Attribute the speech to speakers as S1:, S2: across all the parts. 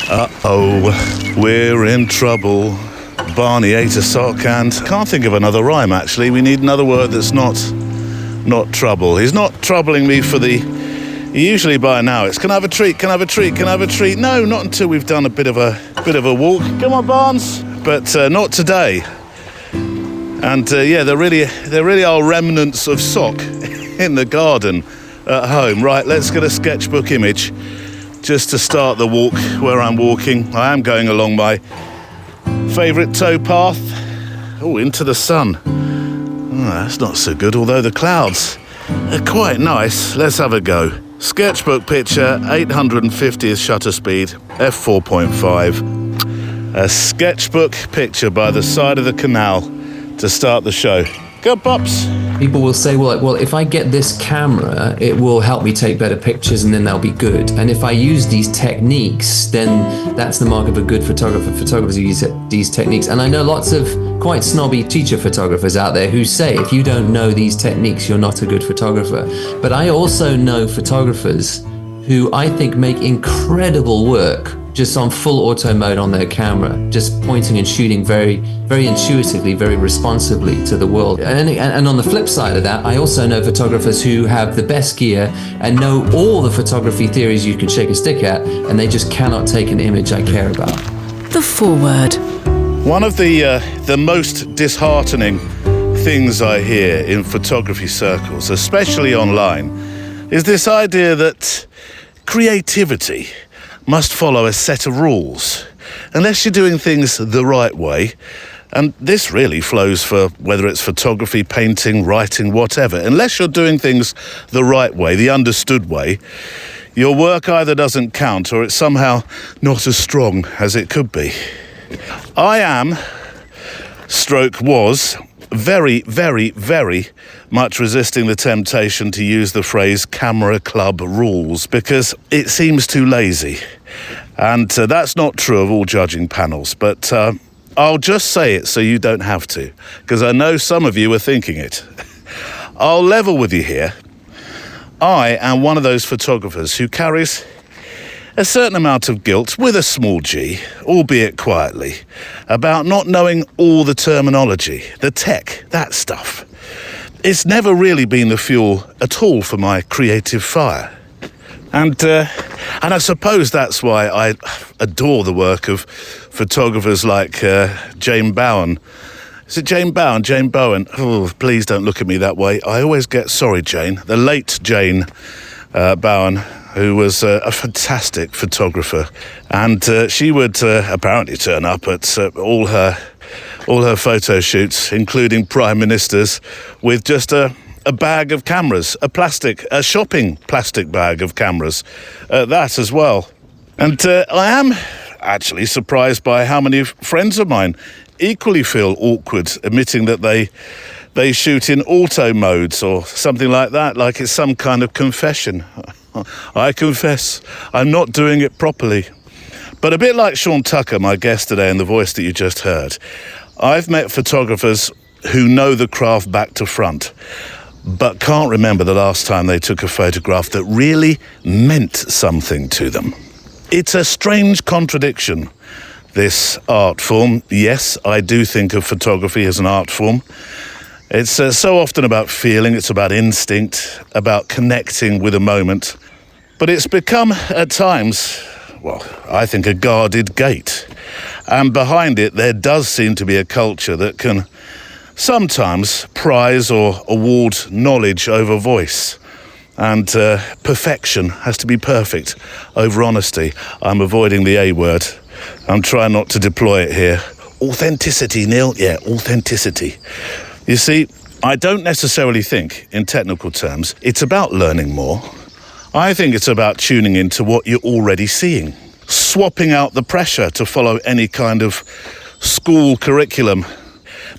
S1: Uh-oh, we're in trouble. Barney ate a sock and can't think of another rhyme, actually. We need another word that's not trouble. He's not troubling me for the... Usually by now it's, can I have a treat, can I have a treat, can I have a treat? No, not until we've done a bit of a walk. Come on, Barnes. But not today. And yeah, there really are remnants of sock in the garden at home. Right, let's get a sketchbook image just to start the walk where I'm walking. I am going along my favourite towpath. Oh, into the sun. Oh, that's not so good, although the clouds are quite nice. Let's have a go. Sketchbook picture, 850th shutter speed, f4.5. A sketchbook picture by the side of the canal to start the show. Go, Pops.
S2: People will say, well, if I get this camera, it will help me take better pictures and then they'll be good. And if I use these techniques, then that's the mark of a good photographer. Photographers use these techniques. And I know lots of quite snobby teacher photographers out there who say, if you don't know these techniques, you're not a good photographer. But I also know photographers who I think make incredible work just on full auto mode on their camera, just pointing and shooting very, very intuitively, very responsively to the world. And on the flip side of that, I also know photographers who have the best gear and know all the photography theories you can shake a stick at, and they just cannot take an image I care about.
S3: The foreword.
S1: One of the most disheartening things I hear in photography circles, especially online, is this idea that creativity must follow a set of rules, unless you're doing things the right way. And this really flows for whether it's photography, painting, writing, whatever. Unless you're doing things the right way, the understood way, your work either doesn't count or it's somehow not as strong as it could be. I am, was, very, very, very much resisting the temptation to use the phrase camera club rules because it seems too lazy. And that's not true of all judging panels, but I'll just say it so you don't have to, because I know some of you are thinking it. I'll level with you here. I am one of those photographers who carries a certain amount of guilt, with a small g, albeit quietly, about not knowing all the terminology, the tech, that stuff. It's never really been the fuel at all for my creative fire. And I suppose that's why I adore the work of photographers like Jane Bowen. Is it Jane Bowen? Jane Bowen? Oh, please don't look at me that way. I always get sorry, Jane. The late Jane Bowen, who was a fantastic photographer, and she would apparently turn up at all her photo shoots, including prime ministers, with just a bag of cameras, a shopping plastic bag of cameras, that as well. And I am actually surprised by how many friends of mine equally feel awkward admitting that they shoot in auto modes or something like that, like it's some kind of confession. I confess, I'm not doing it properly. But a bit like Sean Tucker, my guest today, and the voice that you just heard, I've met photographers who know the craft back to front, but can't remember the last time they took a photograph that really meant something to them. It's a strange contradiction, this art form. Yes, I do think of photography as an art form. It's so often about feeling, it's about instinct, about connecting with a moment. But it's become, at times, well, I think a guarded gate. And behind it, there does seem to be a culture that can sometimes prize or award knowledge over voice. And perfection has to be perfect over honesty. I'm avoiding the A word. I'm trying not to deploy it here. Authenticity, Neil. Yeah, authenticity. You see, I don't necessarily think, in technical terms, it's about learning more. I think it's about tuning into what you're already seeing, swapping out the pressure to follow any kind of school curriculum,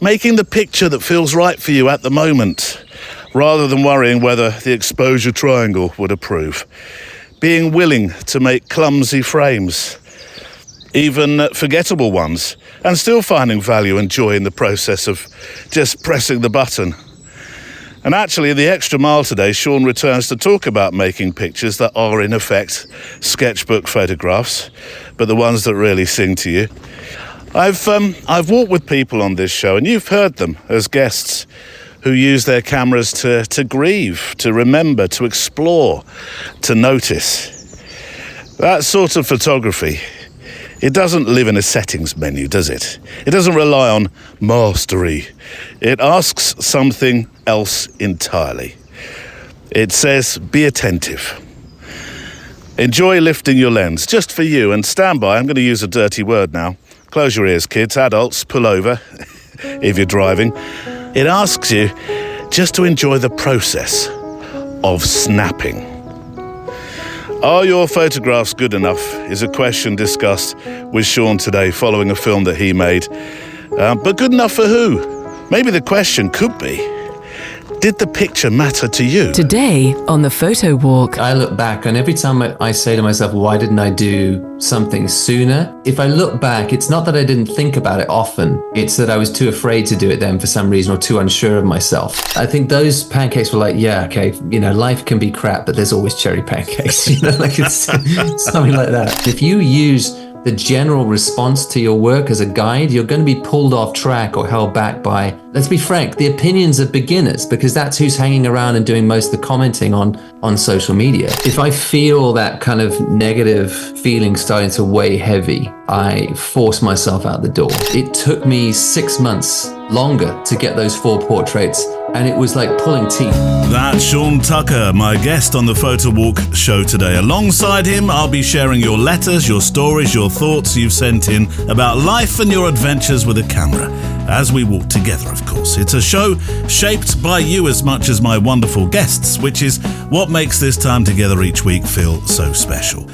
S1: making the picture that feels right for you at the moment, rather than worrying whether the exposure triangle would approve, being willing to make clumsy frames, even forgettable ones, and still finding value and joy in the process of just pressing the button. And actually, in the extra mile today, Sean returns to talk about making pictures that are, in effect, sketchbook photographs, but the ones that really sing to you. I've walked with people on this show, and you've heard them as guests who use their cameras to grieve, to remember, to explore, to notice. That sort of photography, it doesn't live in a settings menu, does it? It doesn't rely on mastery. It asks something else entirely. It says, be attentive. Enjoy lifting your lens, just for you, and stand by. I'm going to use a dirty word now. Close your ears, kids. Adults, pull over if you're driving. It asks you just to enjoy the process of snapping. Are your photographs good enough is a question discussed with Sean today following a film that he made. But good enough for who? Maybe the question could be, did the picture matter to you?
S3: Today on the Photo Walk.
S2: I look back, and every time I say to myself, why didn't I do something sooner? If I look back, it's not that I didn't think about it often. It's that I was too afraid to do it then for some reason, or too unsure of myself. I think those pancakes were like, yeah, okay, life can be crap, but there's always cherry pancakes, like it's something like that. If you use the general response to your work as a guide, you're going to be pulled off track or held back by, let's be frank, the opinions of beginners, because that's who's hanging around and doing most of the commenting on social media. If I feel that kind of negative feeling starting to weigh heavy, I force myself out the door. It took me 6 months longer to get those 4 portraits, and it was like pulling teeth.
S1: That's Sean Tucker, my guest on the Photo Walk show today. Alongside him, I'll be sharing your letters, your stories, your thoughts you've sent in about life and your adventures with a camera, as we walk together, of course. It's a show shaped by you as much as my wonderful guests, which is what makes this time together each week feel so special.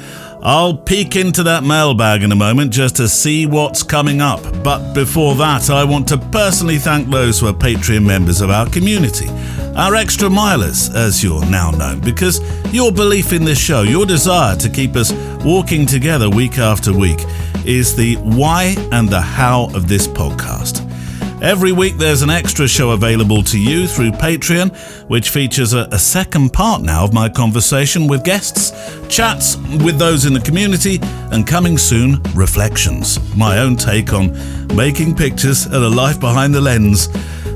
S1: I'll peek into that mailbag in a moment just to see what's coming up. But before that, I want to personally thank those who are Patreon members of our community, our extra milers, as you're now known, because your belief in this show, your desire to keep us walking together week after week, is the why and the how of this podcast. Every week there's an extra show available to you through Patreon, which features a second part now of my conversation with guests, chats with those in the community, and coming soon, reflections, my own take on making pictures and a life behind the lens.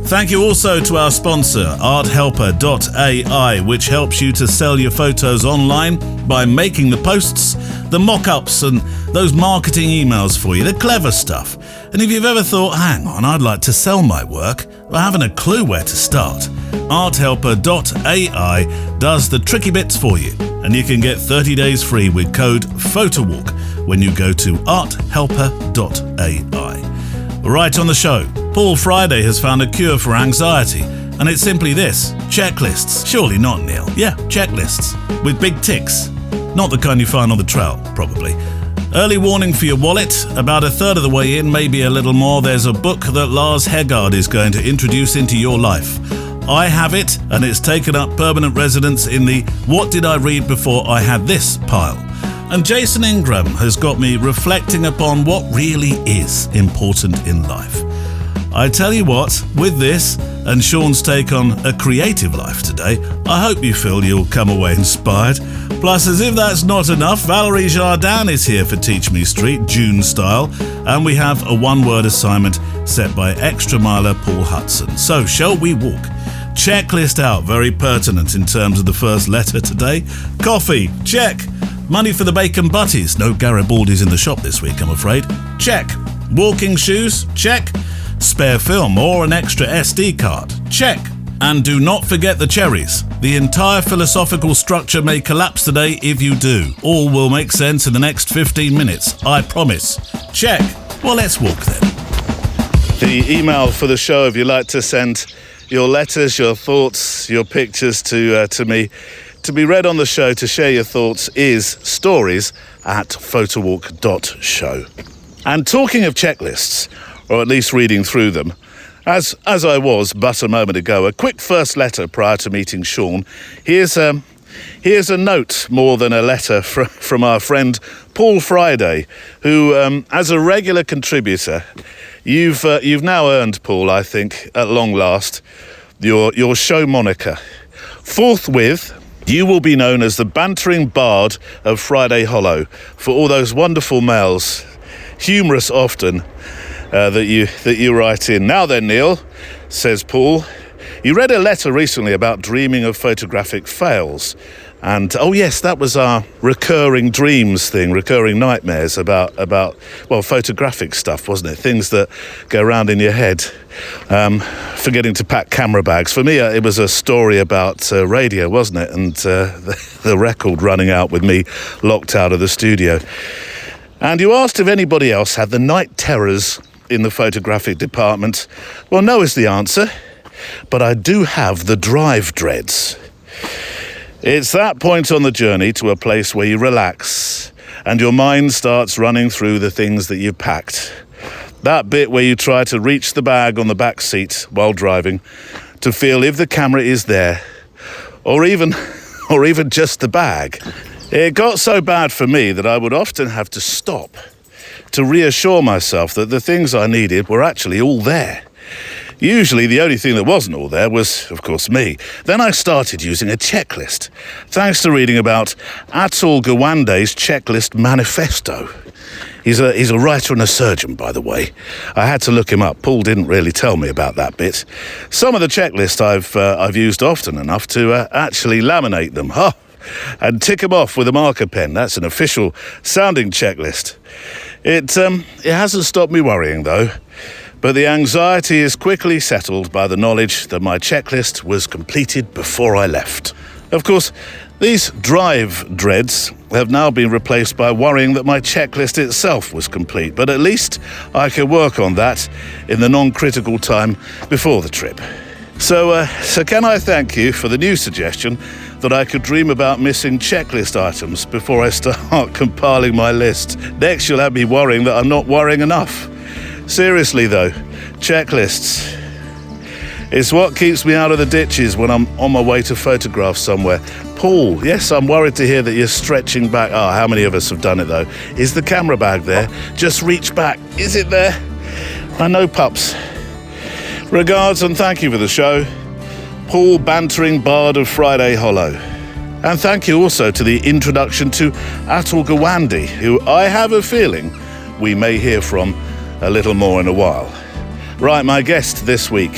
S1: Thank you also to our sponsor, arthelper.ai, which helps you to sell your photos online by making the posts, the mock-ups and those marketing emails for you, the clever stuff. And if you've ever thought, hang on, I'd like to sell my work, but haven't a clue where to start, arthelper.ai does the tricky bits for you, and you can get 30 days free with code PHOTOWALK when you go to arthelper.ai. Right on the show, Paul Friday has found a cure for anxiety, and it's simply this: checklists. Surely not, Neil. Yeah, checklists with big ticks. Not the kind you find on the trail, probably. Early warning for your wallet. About a third of the way in, maybe a little more, there's a book that Lars Hegaard is going to introduce into your life. I have it, and it's taken up permanent residence in the "What did I read before I had this" pile. And Jason Ingram has got me reflecting upon what really is important in life. I tell you what, with this and Sean's take on a creative life today, I hope you feel you'll come away inspired. Plus, as if that's not enough, Valérie Jardin is here for Teach Me Street, June style, and we have a one-word assignment set by extra miler Paul Hutson. So, shall we walk? Checklist out, very pertinent in terms of the first letter today. Coffee, check. Money for the bacon butties. No Garibaldis in the shop this week, I'm afraid. Check. Walking shoes, check. Spare film or an extra SD card, check. And do not forget the cherries. The entire philosophical structure may collapse today if you do. All will make sense in the next 15 minutes, I promise. Check. Well, let's walk then. The email for the show, if you'd like to send your letters, your thoughts, your pictures to me, to be read on the show, to share your thoughts, is stories@photowalk.show. And talking of checklists, or at least reading through them, as I was but a moment ago, a quick first letter prior to meeting Sean. Here's a note more than a letter from our friend Paul Friday, who, as a regular contributor, you've now earned, Paul, I think, at long last, your show moniker. Forthwith, You will be known as the bantering bard of Friday Hollow for all those wonderful mails, humorous often, that you write in. Now then, Neil, says Paul, you read a letter recently about dreaming of photographic fails. And, oh yes, that was our recurring dreams thing, recurring nightmares about photographic stuff, wasn't it? Things that go around in your head. Forgetting to pack camera bags. For me, it was a story about radio, wasn't it? And the record running out with me locked out of the studio. And you asked if anybody else had the night terrors in the photographic department. Well, no is the answer. But I do have the drive dreads. It's that point on the journey to a place where you relax and your mind starts running through the things that you've packed. That bit where you try to reach the bag on the back seat while driving to feel if the camera is there or even just the bag. It got so bad for me that I would often have to stop to reassure myself that the things I needed were actually all there. Usually the only thing that wasn't all there was, of course, me. Then I started using a checklist, thanks to reading about Atul Gawande's checklist manifesto. He's a writer and a surgeon, by the way. I had to look him up. Paul didn't really tell me about that bit. Some of the checklist I've used often enough to actually laminate them. And tick them off with a marker pen. That's an official sounding checklist. It hasn't stopped me worrying, though. But the anxiety is quickly settled by the knowledge that my checklist was completed before I left. Of course, these drive dreads have now been replaced by worrying that my checklist itself was complete, but at least I can work on that in the non-critical time before the trip. So can I thank you for the new suggestion that I could dream about missing checklist items before I start compiling my list. Next, you'll have me worrying that I'm not worrying enough. Seriously though, checklists. It's what keeps me out of the ditches when I'm on my way to photograph somewhere. Paul, yes, I'm worried to hear that you're stretching back. How many of us have done it though? Is the camera bag there? Just reach back. Is it there? I know, pups. Regards and thank you for the show. Paul, bantering bard of Friday Hollow. And thank you also to the introduction to Atul Gawande, who I have a feeling we may hear from a little more in a while. Right, my guest this week.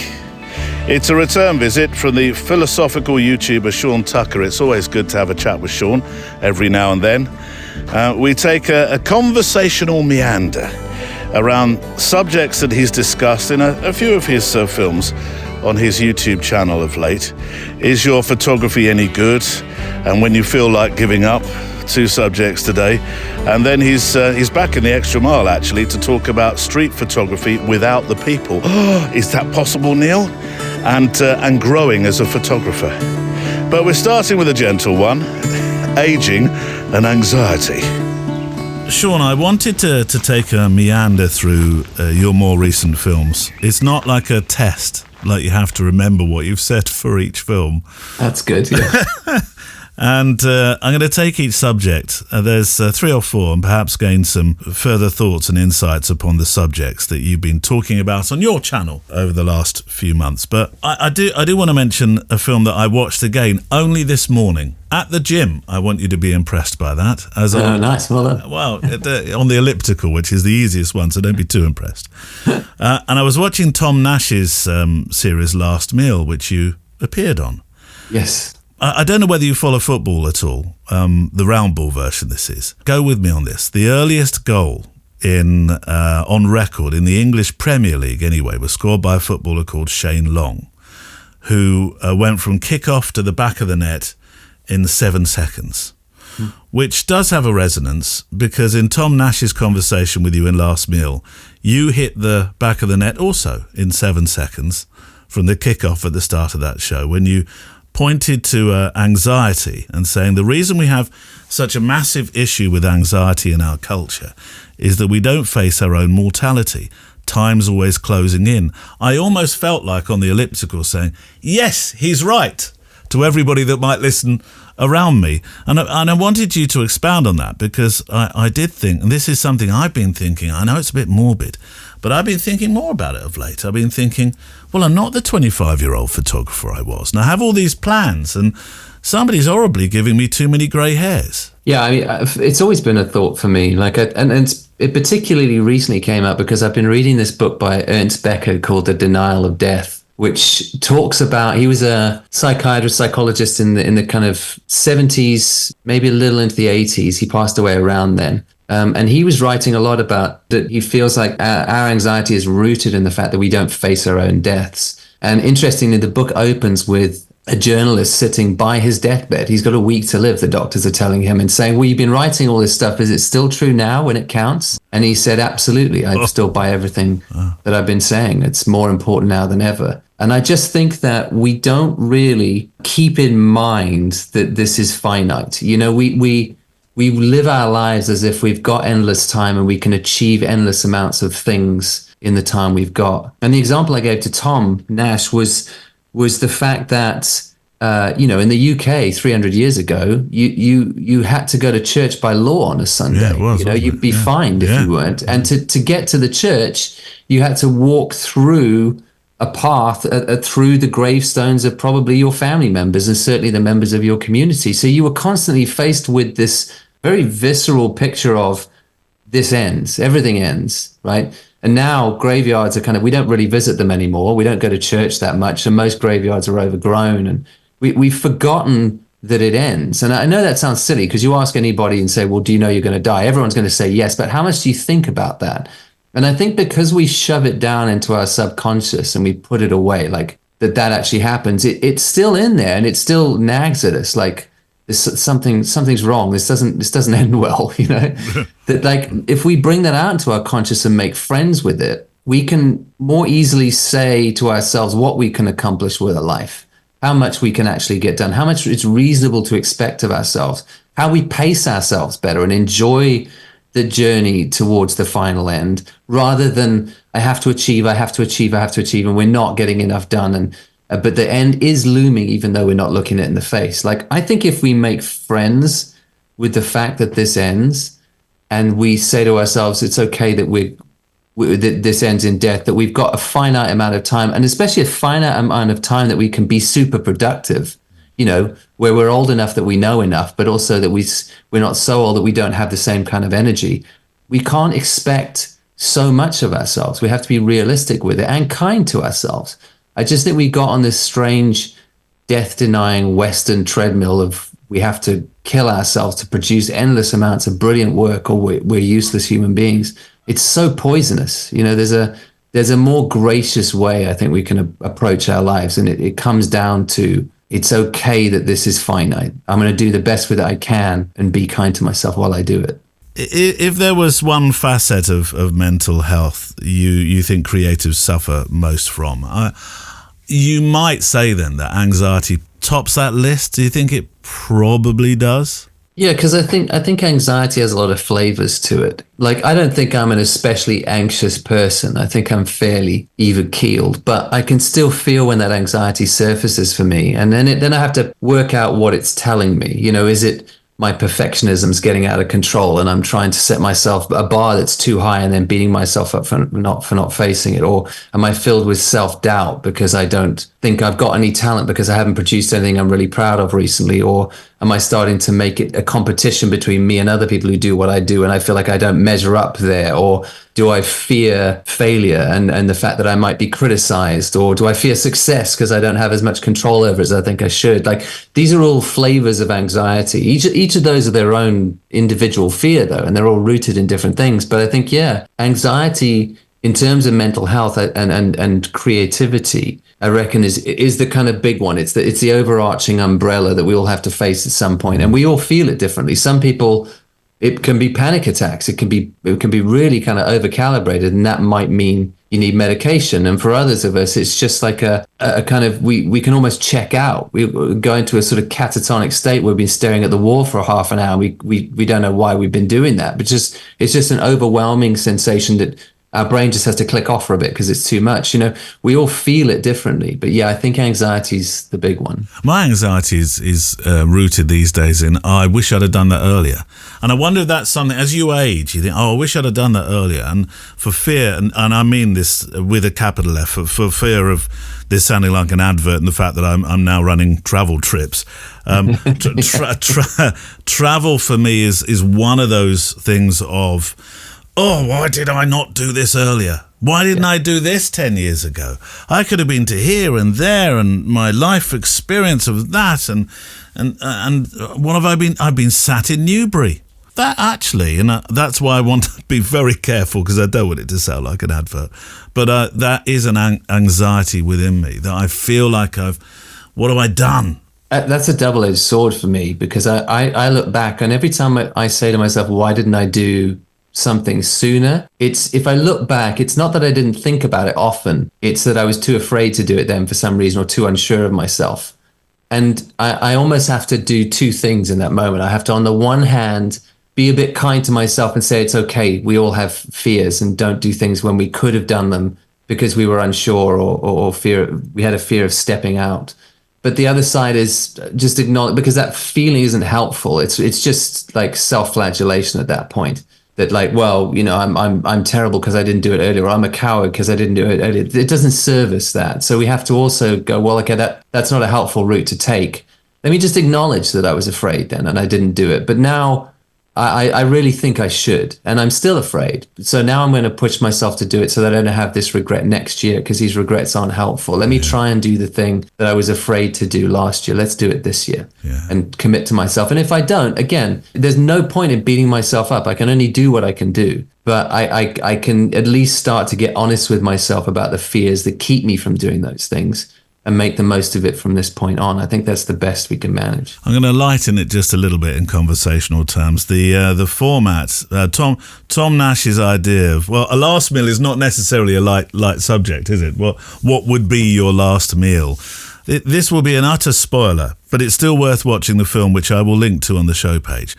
S1: It's a return visit from the philosophical YouTuber Sean Tucker. It's always good to have a chat with Sean every now and then. We take a conversational meander around subjects that he's discussed in a few of his films on his YouTube channel of late. Is your photography any good? And when you feel like giving up, 2 subjects today. And then he's back in the extra mile, actually, to talk about street photography without the people. Is that possible, Neil? And growing as a photographer. But we're starting with a gentle one, aging and anxiety.
S4: Sean, I wanted to take a meander through your more recent films. It's not like a test, like you have to remember what you've said for each film.
S2: That's good, yeah.
S4: And I'm going to take each subject. There's 3 or 4, and perhaps gain some further thoughts and insights upon the subjects that you've been talking about on your channel over the last few months. But I do want to mention a film that I watched again only this morning at the gym. I want you to be impressed by that.
S2: Nice, well done.
S4: Well, on the elliptical, which is the easiest one, so don't be too impressed. And I was watching Tom Nash's series Last Meal, which you appeared on.
S2: Yes.
S4: I don't know whether you follow football at all. The round ball version this is. Go with me on this. The earliest goal on record in the English Premier League anyway was scored by a footballer called Shane Long, who went from kick-off to the back of the net in 7 seconds, which does have a resonance because in Tom Nash's conversation with you in Last Meal, you hit the back of the net also in 7 seconds from the kick-off at the start of that show when you pointed to anxiety and saying the reason we have such a massive issue with anxiety in our culture is that we don't face our own mortality. Time's always closing in. I almost felt like on the elliptical saying, yes, he's right. to everybody that might listen around me. And I wanted you to expound on that, because I did think, and this is something I've been thinking, I know it's a bit morbid, but I've been thinking more about it of late. I've been thinking, well, I'm not the 25-year-old photographer I was, and I have all these plans, and somebody's horribly giving me too many grey hairs.
S2: Yeah, I mean, it's always been a thought for me. It particularly recently came up because I've been reading this book by Ernst Becker called The Denial of Death, which talks about, he was a psychologist in the kind of 70s, maybe a little into the 80s. He passed away around then. And he was writing a lot about that he feels like our anxiety is rooted in the fact that we don't face our own deaths. And interestingly, the book opens with a journalist sitting by his deathbed. He's got a week to live, the doctors are telling him, and saying, well, you've been writing all this stuff. Is it still true now when it counts? And he said, absolutely. I still buy everything that I've been saying. It's more important now than ever. And I just think that we don't really keep in mind that this is finite. You know, we live our lives as if we've got endless time and we can achieve endless amounts of things in the time we've got. And the example I gave to Tom Nash was the fact that, in the UK 300 years ago, you had to go to church by law on a Sunday.
S4: Yeah, it was,
S2: you'd be fined if you weren't. And to get to the church, you had to walk through a path through the gravestones of probably your family members and certainly the members of your community. So you were constantly faced with this very visceral picture of this ends, everything ends, right? And now graveyards are we don't really visit them anymore. We don't go to church that much, and most graveyards are overgrown, and we've forgotten that it ends. And I know that sounds silly, because you ask anybody and say, well, do you know you're going to die? Everyone's going to say yes, but how much do you think about that? And I think because we shove it down into our subconscious and we put it away, like that actually happens, it's still in there and it still nags at us like something's wrong. This doesn't end well, you know. That like if we bring that out into our conscious and make friends with it, we can more easily say to ourselves what we can accomplish with a life, how much we can actually get done, how much it's reasonable to expect of ourselves, how we pace ourselves better and enjoy the journey towards the final end, rather than I have to achieve, and we're not getting enough done. And but the end is looming, even though we're not looking it in the face. Like, I think if we make friends with the fact that this ends, and we say to ourselves, it's okay that that this ends in death, that we've got a finite amount of time, and especially a finite amount of time that we can be super productive, you know, where we're old enough that we know enough, but also that we're not so old that we don't have the same kind of energy. We can't expect so much of ourselves. We have to be realistic with it and kind to ourselves. I just think we got on this strange death-denying Western treadmill of we have to kill ourselves to produce endless amounts of brilliant work, or we're useless human beings. It's so poisonous. You know, there's a more gracious way I think we can approach our lives, and it comes down to, it's okay that this is finite. I'm going to do the best with it I can and be kind to myself while I do it.
S4: If there was one facet of mental health you think creatives suffer most from, you might say then that anxiety tops that list. Do you think it probably does?
S2: Yeah, because I think anxiety has a lot of flavors to it. Like, I don't think I'm an especially anxious person. I think I'm fairly even-keeled, but I can still feel when that anxiety surfaces for me. And then I have to work out what it's telling me. You know, is it my perfectionism's getting out of control and I'm trying to set myself a bar that's too high and then beating myself up for not facing it? Or am I filled with self-doubt because I don't think I've got any talent because I haven't produced anything I'm really proud of recently? Or am I starting to make it a competition between me and other people who do what I do and I feel like I don't measure up there? Or do I fear failure and the fact that I might be criticized? Or do I fear success because I don't have as much control over it as I think I should? Like, these are all flavors of anxiety. Each of those are their own individual fear, though, and they're all rooted in different things. But I think, yeah, anxiety in terms of mental health and creativity, I reckon is the kind of big one. It's the overarching umbrella that we all have to face at some point, and we all feel it differently. Some people, it can be panic attacks. It can be really kind of overcalibrated, and that might mean you need medication. And for others of us, it's just like a kind of, we can almost check out. We go into a sort of catatonic state where we've been staring at the wall for half an hour. We don't know why we've been doing that, but it's just an overwhelming sensation that our brain just has to click off for a bit because it's too much. We all feel it differently. But yeah, I think anxiety's the big one.
S4: My anxiety is rooted these days in, I wish I'd have done that earlier. And I wonder if that's something, as you age, you think, I wish I'd have done that earlier. And for fear, and I mean this with a capital F, for fear of this sounding like an advert and the fact that I'm now running travel trips. Travel for me is one of those things of, why did I not do this earlier? Why didn't I do this 10 years ago? I could have been to here and there, and my life experience of that, and what have I been? I've been sat in Newbury. That actually, and that's why I want to be very careful, because I don't want it to sound like an advert, but that is an anxiety within me, that I feel like what have I done?
S2: That's a double-edged sword for me, because I look back, and every time I say to myself, why didn't I do something sooner? If I look back, it's not that I didn't think about it often. It's that I was too afraid to do it then for some reason, or too unsure of myself. And I almost have to do two things in that moment. I have to, on the one hand, be a bit kind to myself and say, it's okay. We all have fears, and don't do things when we could have done them because we were unsure or we had a fear of stepping out. But the other side is just acknowledge, because that feeling isn't helpful. It's just like self-flagellation at that point. That like, well, I'm terrible because I didn't do it earlier, or I'm a coward because I didn't do it earlier. It doesn't service that. So we have to also go, well, okay, that's not a helpful route to take. Let me just acknowledge that I was afraid then and I didn't do it. But now I really think I should, and I'm still afraid. So now I'm going to push myself to do it so that I don't have this regret next year, because these regrets aren't helpful. Let me try and do the thing that I was afraid to do last year. Let's do it this year and commit to myself. And if I don't, again, there's no point in beating myself up. I can only do what I can do. But I can at least start to get honest with myself about the fears that keep me from doing those things, and make the most of it from this point on. I think that's the best we can manage. I'm
S4: going to lighten it just a little bit in conversational terms. The format, Tom Nash's idea of, well, a last meal is not necessarily a light subject, is it? What would be your last meal? This will be an utter spoiler, but it's still worth watching the film, which I will link to on the show page.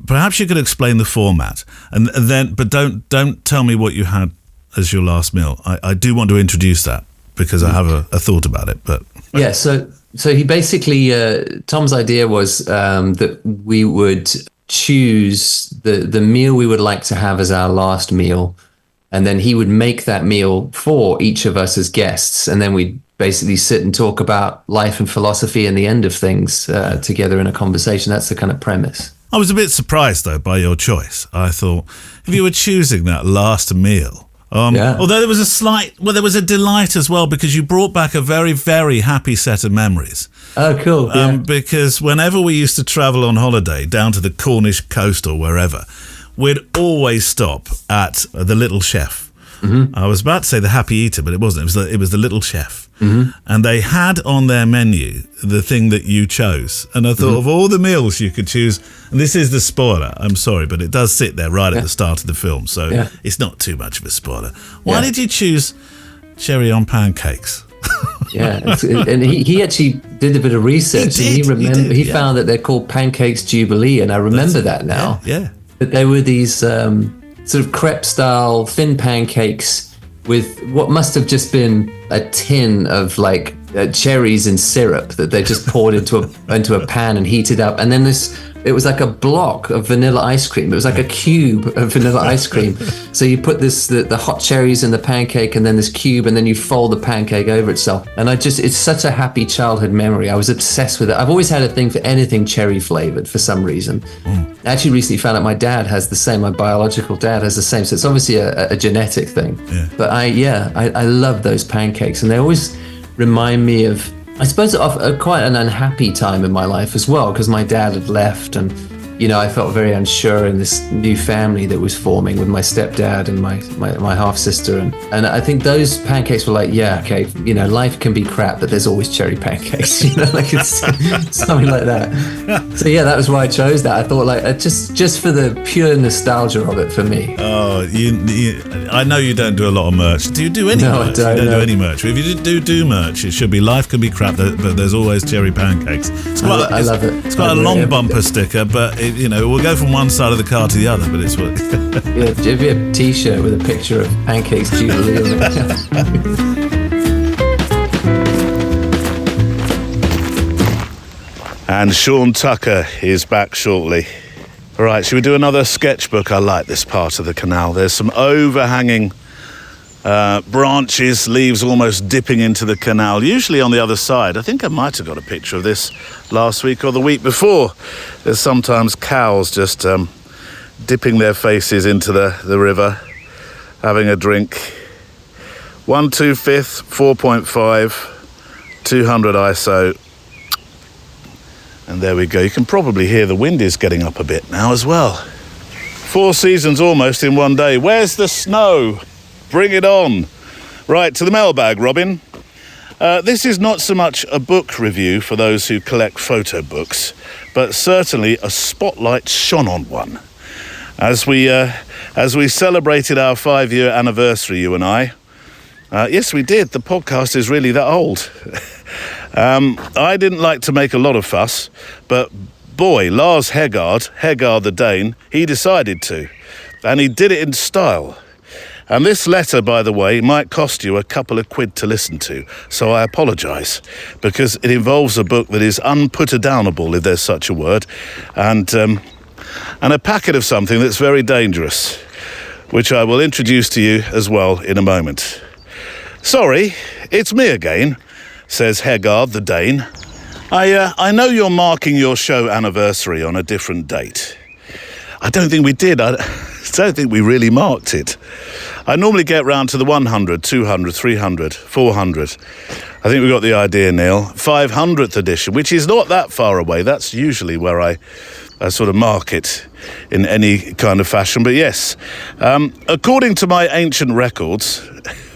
S4: Perhaps you could explain the format, and then, but don't tell me what you had as your last meal. I do want to introduce that, because I have a thought about it. But
S2: yeah, so he basically, Tom's idea was that we would choose the meal we would like to have as our last meal, and then he would make that meal for each of us as guests, and then we'd basically sit and talk about life and philosophy and the end of things together in a conversation. That's the kind of premise.
S4: I was a bit surprised, though, by your choice. I thought, if you were choosing that last meal, although there was a delight as well, because you brought back a very, very happy set of memories.
S2: Oh, cool.
S4: Because whenever we used to travel on holiday down to the Cornish coast or wherever, we'd always stop at the Little Chef. Mm-hmm. I was about to say the Happy Eater, but it wasn't. It was the Little Chef. Mm-hmm. And they had on their menu the thing that you chose. And I thought, of all the meals you could choose, and this is the spoiler, I'm sorry, but it does sit there right at the start of the film, so it's not too much of a spoiler. Why did you choose cherry on pancakes?
S2: And he actually did a bit of research, and he found that they're called Pancakes Jubilee, and I remember that now.
S4: Yeah.
S2: That they were these sort of crepe-style thin pancakes with what must have just been a tin of like cherries and syrup that they just poured into a pan and heated up, and then it was like a block of vanilla ice cream. It was like a cube of vanilla ice cream. So you put the hot cherries in the pancake, and then this cube, and then you fold the pancake over itself. And it's such a happy childhood memory. I was obsessed with it. I've always had a thing for anything cherry flavored for some reason. I actually recently found out my dad has the same. My biological dad has the same. So it's obviously a genetic thing. Yeah. But I love those pancakes, and they always remind me of, I suppose, of quite an unhappy time in my life as well, because my dad had left, and I felt very unsure in this new family that was forming with my stepdad and my half sister, and I think those pancakes were like, life can be crap, but there's always cherry pancakes, like it's something like that. So that was why I chose that. I thought like just for the pure nostalgia of it for me.
S4: Oh, I know you don't do a lot of merch. Do you do any merch?
S2: I don't.
S4: You don't do any merch. If you do merch, it should be life can be crap, but there's always cherry pancakes.
S2: I love it.
S4: It's quite a long bumper sticker, but we'll go from one side of the car to the other, but it's what.
S2: Yeah, it'd be a T-shirt with a picture of Pancakes Jubilee on it.
S1: And Sean Tucker is back shortly. All right, should we do another sketchbook? I like this part of the canal. There's some overhanging branches, leaves almost dipping into the canal, usually on the other side. I think I might have got a picture of this last week or the week before. There's sometimes cows just dipping their faces into the river, having a drink. 1/2/5, 4.5, 200 ISO. And there we go. You can probably hear the wind is getting up a bit now as well. 4 seasons almost in one day. Where's the snow? Bring it on. Right, to the mailbag, Robin. This is not so much a book review for those who collect photo books, but certainly a spotlight shone on one. As we celebrated our 5-year anniversary, you and I. Yes, we did. The podcast is really that old. I didn't like to make a lot of fuss, but boy, Lars Hegaard the Dane, he decided to. And he did it in style. And this letter, by the way, might cost you a couple of quid to listen to, so I apologise, because it involves a book that is unput-a-downable, if there's such a word, and a packet of something that's very dangerous, which I will introduce to you as well in a moment. Sorry, it's me again, says Hegaard the Dane. I know you're marking your show anniversary on a different date. I don't think we did. I don't think we really marked it. I normally get round to the 100, 200, 300, 400. I think we got the idea, Neil. 500th edition, which is not that far away. That's usually where I sort of mark it in any kind of fashion. But yes, according to my ancient records,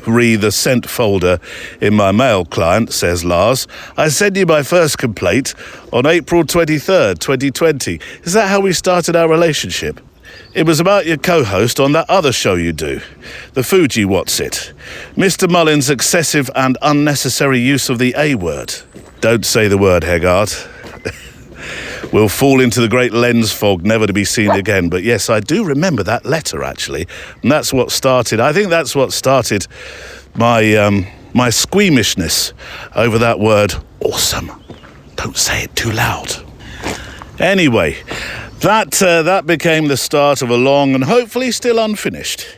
S1: re the sent folder in my mail client, says Lars, I sent you my first complaint on April 23rd, 2020. Is that how we started our relationship? It was about your co-host on that other show you do, the Fuji What's It. Mr. Mullin's excessive and unnecessary use of the A word. Don't say the word, Hegaard. We'll fall into the great lens fog, never to be seen again. But yes, I do remember that letter, actually. And that's what started, I think that's what started my squeamishness over that word, awesome. Don't say it too loud. Anyway, that became the start of a long and hopefully still unfinished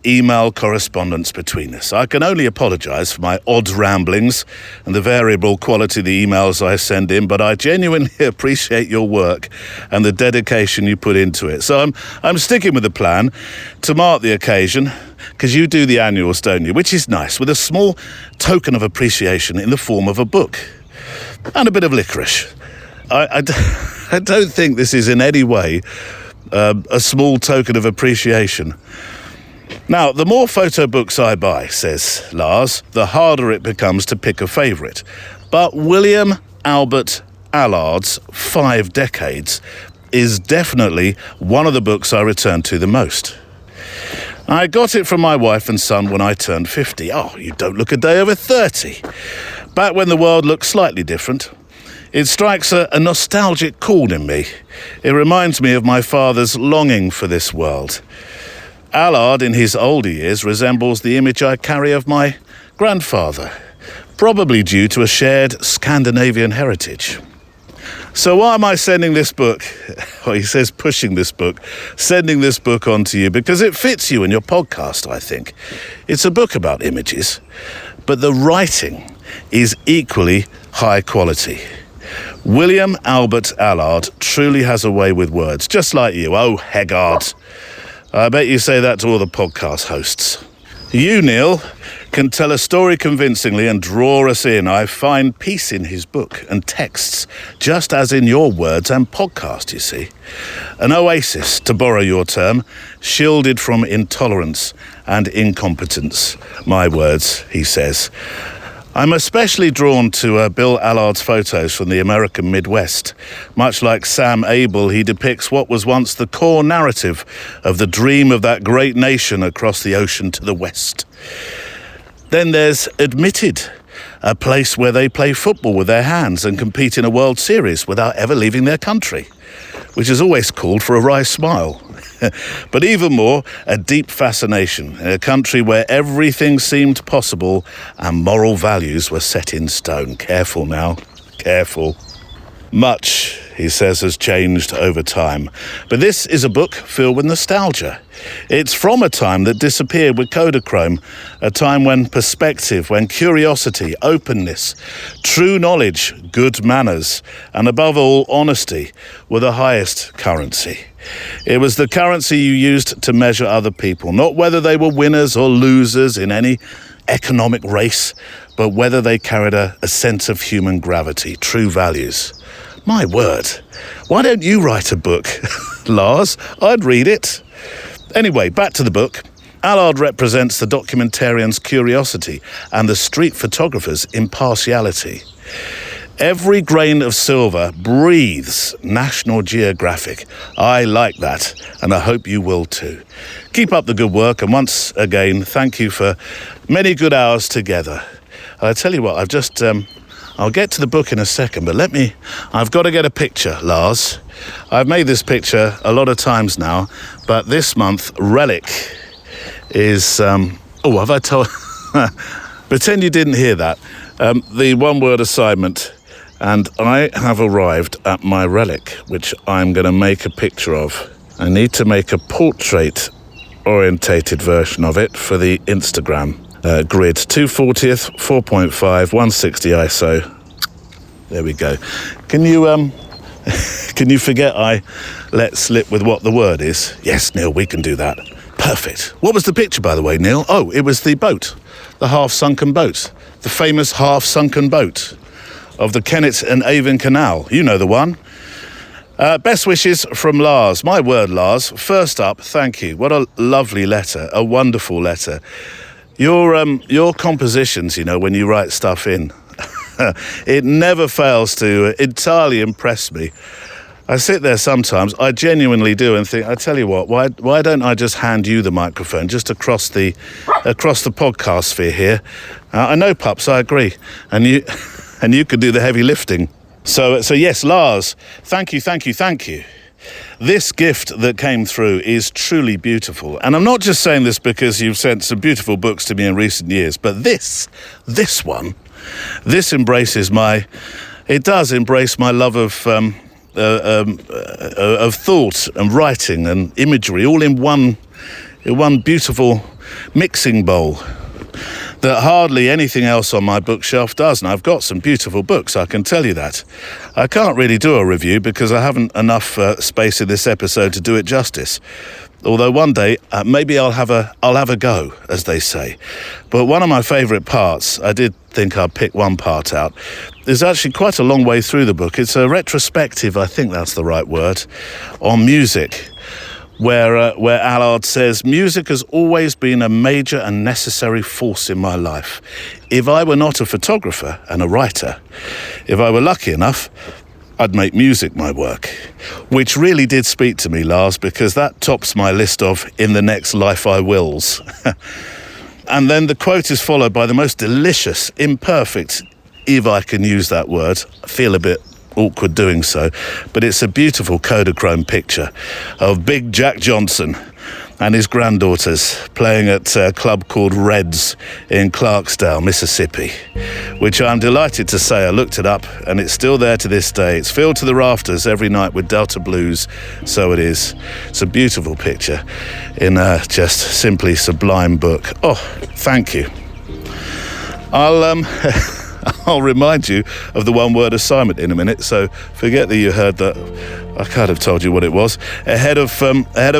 S1: email correspondence between us. I can only apologise for my odd ramblings and the variable quality of the emails I send in, but I genuinely appreciate your work and the dedication you put into it. So I'm sticking with the plan to mark the occasion, because you do the annuals, don't you? Which is nice, with a small token of appreciation in the form of a book and a bit of licorice. I don't think this is in any way a small token of appreciation. Now, the more photo books I buy, says Lars, the harder it becomes to pick a favourite. But William Albert Allard's 5 Decades is definitely one of the books I return to the most. I got it from my wife and son when I turned 50. Oh, you don't look a day over 30. Back when the world looked slightly different. It strikes a nostalgic chord in me. It reminds me of my father's longing for this world. Allard, in his older years, resembles the image I carry of my grandfather, probably due to a shared Scandinavian heritage. So why am I sending this book? Well, he says pushing this book, sending this book on to you, because it fits you and your podcast, I think. It's a book about images, but the writing is equally high quality. William Albert Allard truly has a way with words, just like you. Oh, Hegaard. I bet you say that to all the podcast hosts. You, Neil, can tell a story convincingly and draw us in. I find peace in his book and texts, just as in your words and podcast, you see. An oasis, to borrow your term, shielded from intolerance and incompetence. My words, he says. I'm especially drawn to Bill Allard's photos from the American Midwest. Much like Sam Abel, he depicts what was once the core narrative of the dream of that great nation across the ocean to the west. Then there's Admitted, a place where they play football with their hands and compete in a World Series without ever leaving their country. which has always called for a wry smile. But even more, a deep fascination in a country where everything seemed possible and moral values were set in stone. Careful now, careful. Much, he says, has changed over time. But this is a book filled with nostalgia. It's from a time that disappeared with Kodachrome, a time when perspective, when curiosity, openness, true knowledge, good manners, and above all, honesty were the highest currency. It was the currency you used to measure other people, not whether they were winners or losers in any economic race, but whether they carried a sense of human gravity, true values. My word, why don't you write a book, Lars? I'd read it. Anyway, back to the book. Allard represents the documentarian's curiosity and the street photographer's impartiality. Every grain of silver breathes National Geographic. I like that, and I hope you will too. Keep up the good work, and once again, thank you for many good hours together. And I tell you what, I'll get to the book in a second, but I've got to get a picture, Lars. I've made this picture a lot of times now, but this month, Relic is, have I told, pretend you didn't hear that. The one-word assignment, and I have arrived at my Relic, which I'm going to make a picture of. I need to make a portrait-orientated version of it for the Instagram. Grid 240th, 4.5, 160 ISO. There we go. Can you forget I let slip with what the word is? Yes, Neil, we can do that. Perfect. What was the picture, by the way, Neil? Oh, it was the boat, the half-sunken boat, the famous half-sunken boat of the Kennet and Avon Canal. You know the one. Best wishes from Lars. My word, Lars. First up, thank you. What a lovely letter, a wonderful letter. Your compositions, when you write stuff in, it never fails to entirely impress me. I sit there sometimes, I genuinely do, and think, I tell you what, why don't I just hand you the microphone just across the podcast sphere here? I know, Pups, I agree, and you could do the heavy lifting. So yes, Lars, thank you. This gift that came through is truly beautiful. And I'm not just saying this because you've sent some beautiful books to me in recent years, but this embraces it does embrace my love of thought and writing and imagery, all in one beautiful mixing bowl that hardly anything else on my bookshelf does. And I've got some beautiful books, I can tell you that. I can't really do a review because I haven't enough space in this episode to do it justice. Although one day, maybe I'll have a go, as they say. But one of my favourite parts, I did think I'd pick one part out, is actually quite a long way through the book. It's a retrospective, I think that's the right word, on music, where Allard says, music has always been a major and necessary force in my life. If I were not a photographer and a writer, if I were lucky enough, I'd make music my work. Which really did speak to me, Lars, because that tops my list of in the next life I wills. And then the quote is followed by the most delicious, imperfect, if I can use that word, I feel a bit awkward doing so, but it's a beautiful Kodachrome picture of Big Jack Johnson and his granddaughters playing at a club called Reds in Clarksdale, Mississippi, which I'm delighted to say I looked it up and it's still there to this day. It's filled to the rafters every night with Delta blues, so it is. It's a beautiful picture in a just simply sublime book. Oh, thank you. I'll remind you of the one-word assignment in a minute, so forget that you heard that. I can't have told you what it was. Ahead of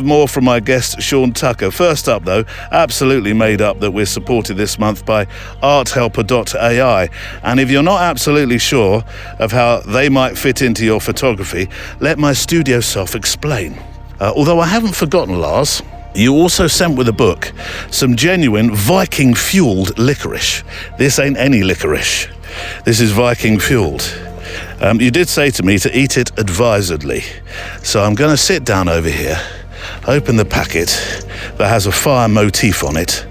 S1: more from my guest, Sean Tucker. First up, though, absolutely made up that we're supported this month by arthelper.ai. And if you're not absolutely sure of how they might fit into your photography, let my studio self explain. Although I haven't forgotten, Lars, you also sent with a book some genuine Viking-fueled licorice. This ain't any licorice. This is Viking-fueled. You did say to me to eat it advisedly. So I'm going to sit down over here, open the packet that has a fire motif on it,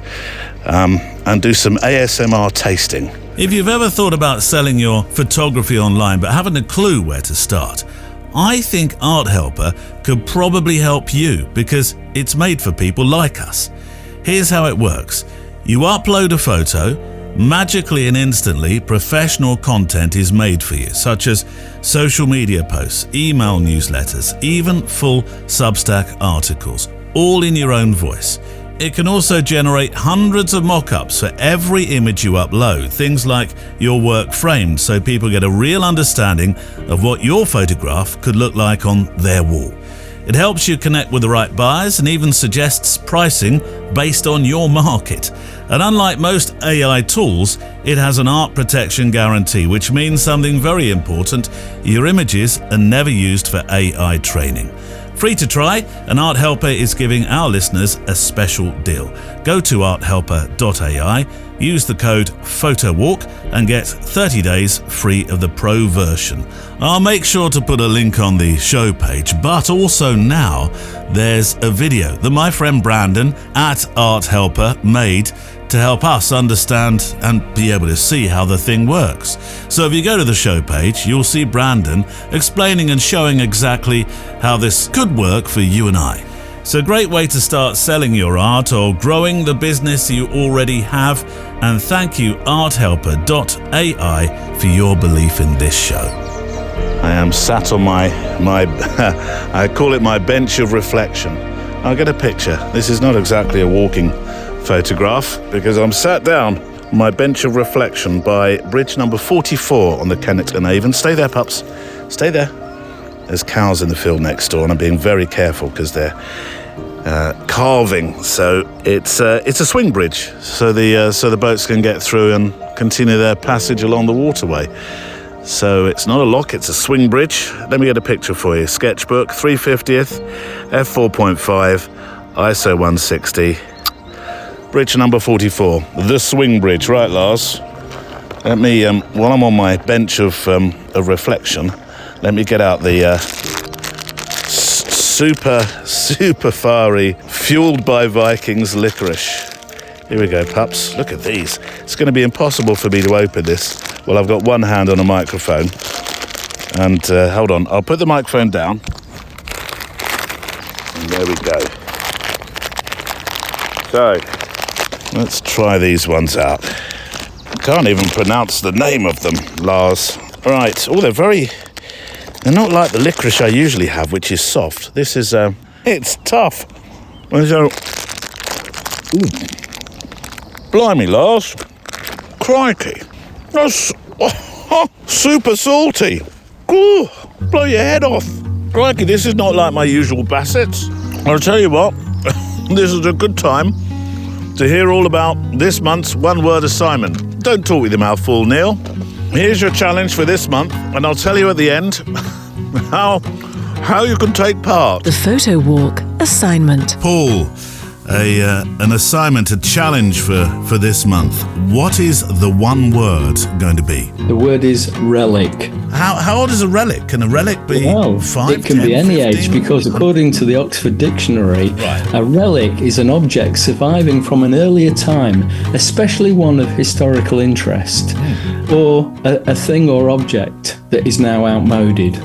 S1: and do some ASMR tasting.
S4: If you've ever thought about selling your photography online but haven't a clue where to start, I think Art Helper could probably help you because it's made for people like us. Here's how it works. You upload a photo, magically and instantly professional content is made for you, such as social media posts, email newsletters, even full Substack articles, all in your own voice. It can also generate hundreds of mock-ups for every image you upload, things like your work framed so people get a real understanding of what your photograph could look like on their wall. It helps you connect with the right buyers and even suggests pricing based on your market. And unlike most AI tools, it has an art protection guarantee, which means something very important: your images are never used for AI training. Free to try, and Art Helper is giving our listeners a special deal. Go to arthelper.ai, use the code PHOTOWALK and get 30 days free of the pro version. I'll make sure to put a link on the show page, but also now there's a video that my friend Brandon at Art Helper made to help us understand and be able to see how the thing works. So if you go to the show page, you'll see Brandon explaining and showing exactly how this could work for you and I. So great way to start selling your art or growing the business you already have. And thank you arthelper.ai for your belief in this show.
S1: I am sat on my I call it my bench of reflection. I'll get a picture. This is not exactly a walking photograph because I'm sat down on my bench of reflection by bridge number 44 on the Kennet and Avon. Stay there, pups. Stay there. There's cows in the field next door, and I'm being very careful because they're calving. So it's a swing bridge, so the boats can get through and continue their passage along the waterway. So it's not a lock, it's a swing bridge. Let me get a picture for you. Sketchbook, 350th, f4.5, ISO 160. Bridge number 44, the swing bridge. Right, Lars. Let me, while I'm on my bench of reflection, let me get out the super fiery, fueled by Vikings licorice. Here we go, pups. Look at these. It's going to be impossible for me to open this. Well, I've got one hand on a microphone. And hold on, I'll put the microphone down. And there we go. So, let's try these ones out. I can't even pronounce the name of them, Lars. Right, oh, they're not like the licorice I usually have, which is soft. This is, it's tough. And so, blimey, Lars. Crikey. That's super salty. Ooh, blow your head off. Crikey, this is not like my usual Bassets. I'll tell you what, this is a good time to hear all about this month's one-word assignment. Don't talk with your mouth full, Neil. Here's your challenge for this month, and I'll tell you at the end how you can take part.
S3: The Photo Walk assignment.
S4: Paul, an assignment, a challenge for this month. What is the one word going to be?
S5: The word is relic.
S4: How old is a relic? Can a relic be 5,
S5: it can
S4: 10,
S5: be any
S4: 15?
S5: age, because according to the Oxford Dictionary, a relic is an object surviving from an earlier time, especially one of historical interest, or a thing or object that is now outmoded.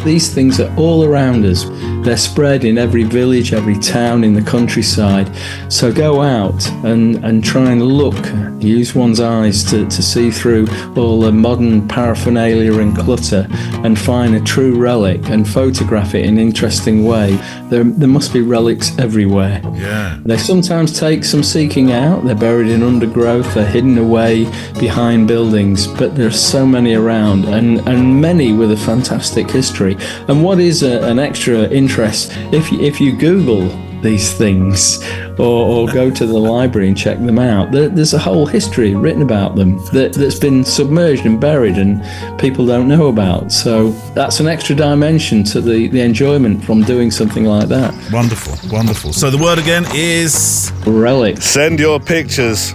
S5: These things are all around us. They're spread in every village, every town in the countryside. So go out and try and look, use one's eyes to see through all the modern paraphernalia and clutter and find a true relic and photograph it in an interesting way. There must be relics everywhere.
S4: Yeah.
S5: They sometimes take some seeking out. They're buried in undergrowth, they're hidden away behind buildings, but there's so many around, and many with a fantastic history. And what is an extra interest, if you Google these things or go to the library and check them out, there's a whole history written about them that's been submerged and buried and people don't know about. So that's an extra dimension to the enjoyment from doing something like that.
S4: Wonderful. So the word again is
S5: relic.
S1: Send your pictures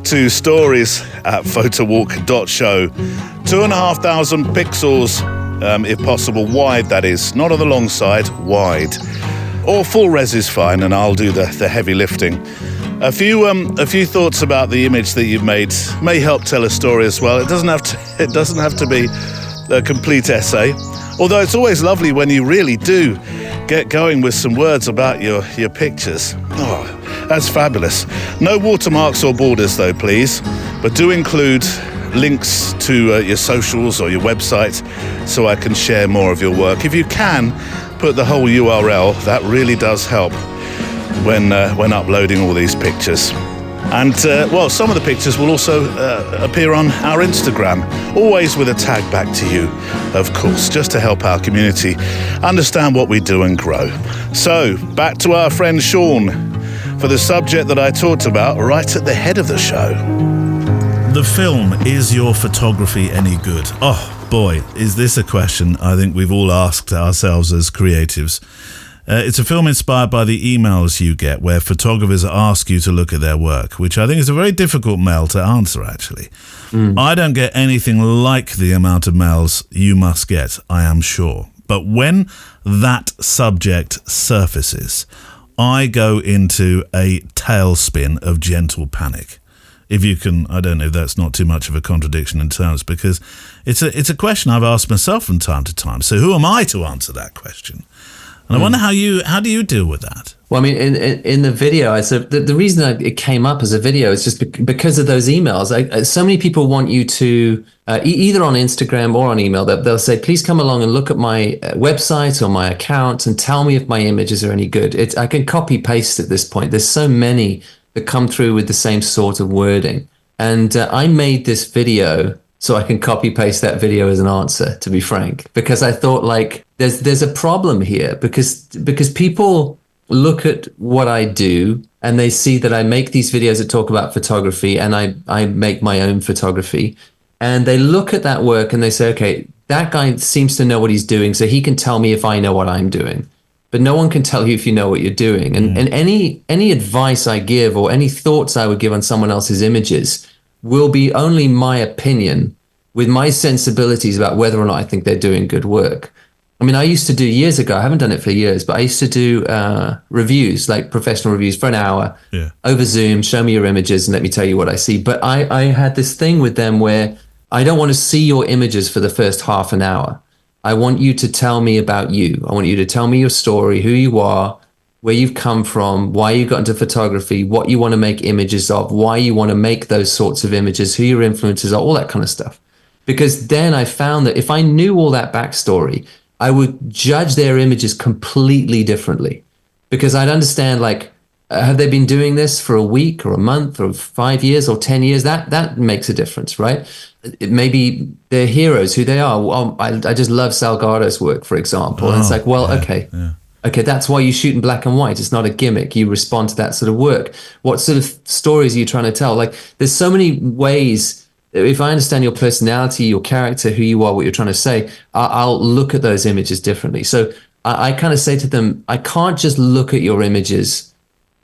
S1: to stories@photowalk.show. 2,500 pixels, if possible, wide, that is. Not on the long side, wide. Or full res is fine, and I'll do the heavy lifting. A few thoughts about the image that you've made may help tell a story as well. It doesn't have to be a complete essay. Although it's always lovely when you really do get going with some words about your pictures. Oh, that's fabulous. No watermarks or borders though, please. But do include links to your socials or your website so I can share more of your work. If you can, put the whole URL. That really does help when uploading all these pictures. And, some of the pictures will also appear on our Instagram, always with a tag back to you, of course, just to help our community understand what we do and grow. So, back to our friend Sean for the subject that I talked about right at the head of the show.
S4: The film, is your photography any good? Oh, boy, is this a question I think we've all asked ourselves as creatives. It's a film inspired by the emails you get where photographers ask you to look at their work, which I think is a very difficult mail to answer, actually. I don't get anything like the amount of mails you must get, I am sure. But when that subject surfaces, I go into a tailspin of gentle panic. If you can, I don't know if that's not too much of a contradiction in terms, because it's a question I've asked myself from time to time. So who am I to answer that question? And I wonder how do you deal with that?
S2: Well, I mean, in the video, the reason it came up as a video is just because of those emails. So many people want you to, either on Instagram or on email, they'll say, please come along and look at my website or my account and tell me if my images are any good. I can copy paste at this point. There's so many that come through with the same sort of wording. And I made this video so I can copy paste that video as an answer, to be frank, because I thought there's a problem here because people look at what I do and they see that I make these videos that talk about photography and I make my own photography, and they look at that work and they say, okay, that guy seems to know what he's doing, so he can tell me if I know what I'm doing. But no one can tell you if you know what you're doing. And any advice I give or any thoughts I would give on someone else's images will be only my opinion with my sensibilities about whether or not I think they're doing good work. I mean, I used to do years ago, I haven't done it for years, but I used to do reviews, like professional reviews for an hour over Zoom, show me your images and let me tell you what I see. But I had this thing with them where I don't want to see your images for the first half an hour. I want you to tell me about you. I want you to tell me your story, who you are, where you've come from, why you got into photography, what you want to make images of, why you want to make those sorts of images, who your influences are, all that kind of stuff. Because then I found that if I knew all that backstory, I would judge their images completely differently. Because I'd understand, have they been doing this for a week or a month or 5 years or 10 years? That makes a difference, right? Maybe they're heroes, who they are. Well, I just love Salgado's work, for example. And it's okay, that's why you shoot in black and white. It's not a gimmick. You respond to that sort of work. What sort of stories are you trying to tell? There's so many ways. If I understand your personality, your character, who you are, what you're trying to say, I'll look at those images differently. So I kind of say to them, I can't just look at your images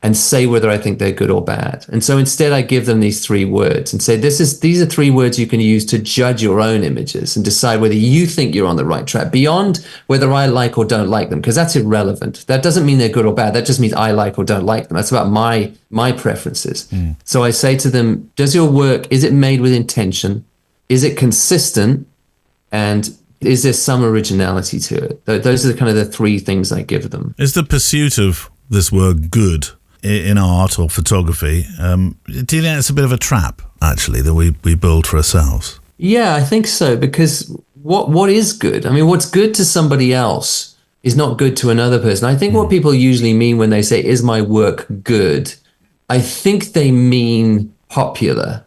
S2: and say whether I think they're good or bad. And so instead I give them these 3 words and say, these are 3 words you can use to judge your own images and decide whether you think you're on the right track, beyond whether I like or don't like them, because that's irrelevant. That doesn't mean they're good or bad. That just means I like or don't like them. That's about my preferences. So I say to them, does your work, is it made with intention? Is it consistent? And is there some originality to it? Those are the 3 things I give them.
S4: Is the pursuit of this word good in art or photography, do you think it's a bit of a trap, actually, that we build for ourselves?
S2: Yeah, I think so, because what is good? I mean, what's good to somebody else is not good to another person. I think what people usually mean when they say, is my work good? I think they mean popular.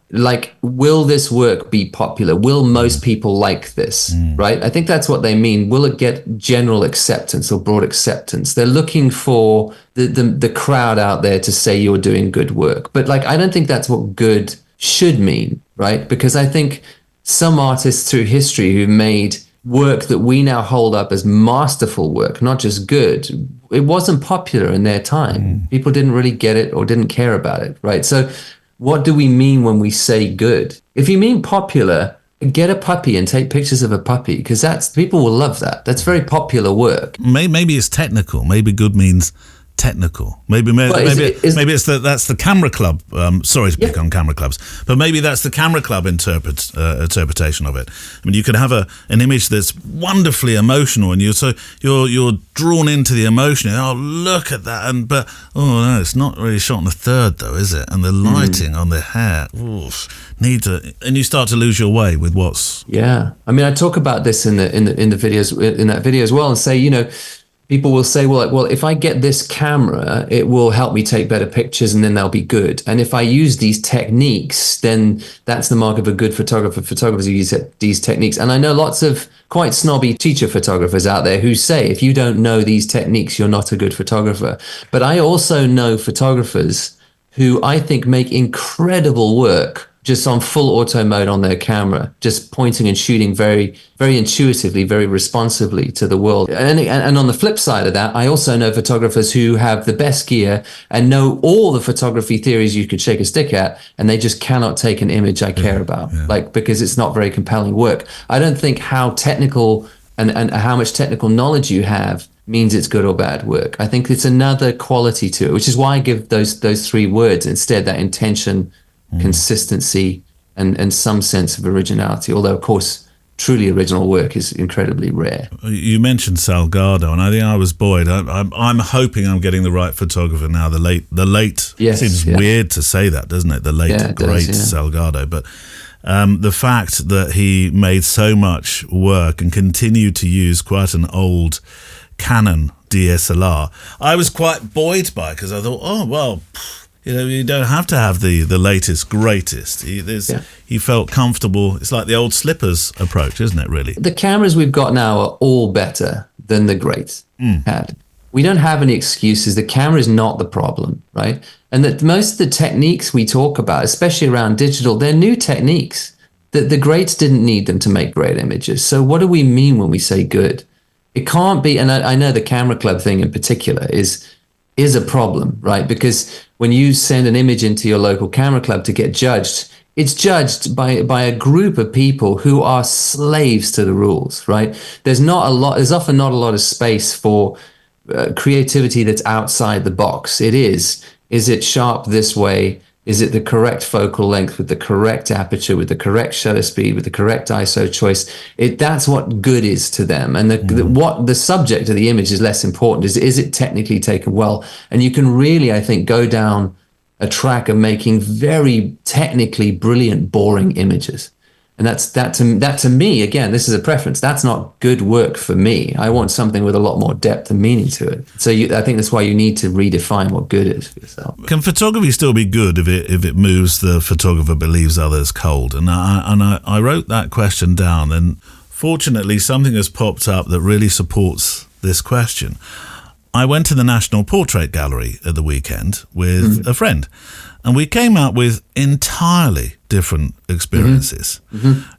S2: Will this work be popular? Will most people like this, right? I think that's what they mean. Will it get general acceptance or broad acceptance? They're looking for the crowd out there to say you're doing good work. But I don't think that's what good should mean, right? Because I think some artists through history who've made work that we now hold up as masterful work, not just good, it wasn't popular in their time. People didn't really get it or didn't care about it, right? So what do we mean when we say good? If you mean popular, get a puppy and take pictures of a puppy, because people will love that. That's very popular work.
S4: Maybe it's technical. Maybe good means technical. Maybe it's that's the camera club. Sorry to pick on camera clubs, but maybe that's the camera club interpretation of it. I mean, you could have an image that's wonderfully emotional, and you're drawn into the emotion. Oh, look at that! But no, it's not really shot in a third, though, is it? And the lighting on the hair, and you start to lose your way with what's.
S2: Yeah, I mean, I talk about this in the videos in that video as well, and say, people will say, well, if I get this camera, it will help me take better pictures and then they'll be good. And if I use these techniques, then that's the mark of a good photographer. Photographers who use these techniques. And I know lots of quite snobby teacher photographers out there who say, if you don't know these techniques, you're not a good photographer. But I also know photographers who I think make incredible work just on full auto mode on their camera, just pointing and shooting very, very intuitively, very responsively to the world. And on the flip side of that, I also know photographers who have the best gear and know all the photography theories you could shake a stick at, and they just cannot take an image I care about, because it's not very compelling work. I don't think how technical and how much technical knowledge you have means it's good or bad work. I think it's another quality to it, which is why I give those three words instead, that intention, consistency, and some sense of originality, although of course truly original work is incredibly rare.
S4: You mentioned Salgado, and I think I was buoyed. I'm hoping I'm getting the right photographer now. The late seems weird to say that, doesn't it? The late great Salgado, but the fact that he made so much work and continued to use quite an old Canon DSLR, I was quite buoyed by, because I thought, you don't have to have the latest, greatest. He felt comfortable. It's like the old slippers approach, isn't it, really?
S2: The cameras we've got now are all better than the greats had. We don't have any excuses. The camera is not the problem, right? And that most of the techniques we talk about, especially around digital, they're new techniques. The greats didn't need them to make great images. So what do we mean when we say good? It can't be, and I know the camera club thing in particular is a problem, right? Because when you send an image into your local camera club to get judged, it's judged by a group of people who are slaves to the rules, right? There's often not a lot of space for creativity that's outside the box. Is it sharp this way? Is it the correct focal length with the correct aperture, with the correct shutter speed, with the correct ISO choice? That's what good is to them. And what the subject of the image is less important. Is it technically taken well? And you can really, I think, go down a track of making very technically brilliant, boring images. And that to me, again, this is a preference. That's not good work for me. I want something with a lot more depth and meaning to it. So I think that's why you need to redefine what good is for yourself.
S4: Can photography still be good if it moves the photographer but leaves others cold? And I wrote that question down, and fortunately something has popped up that really supports this question. I went to the National Portrait Gallery at the weekend with a friend, and we came out with entirely different experiences.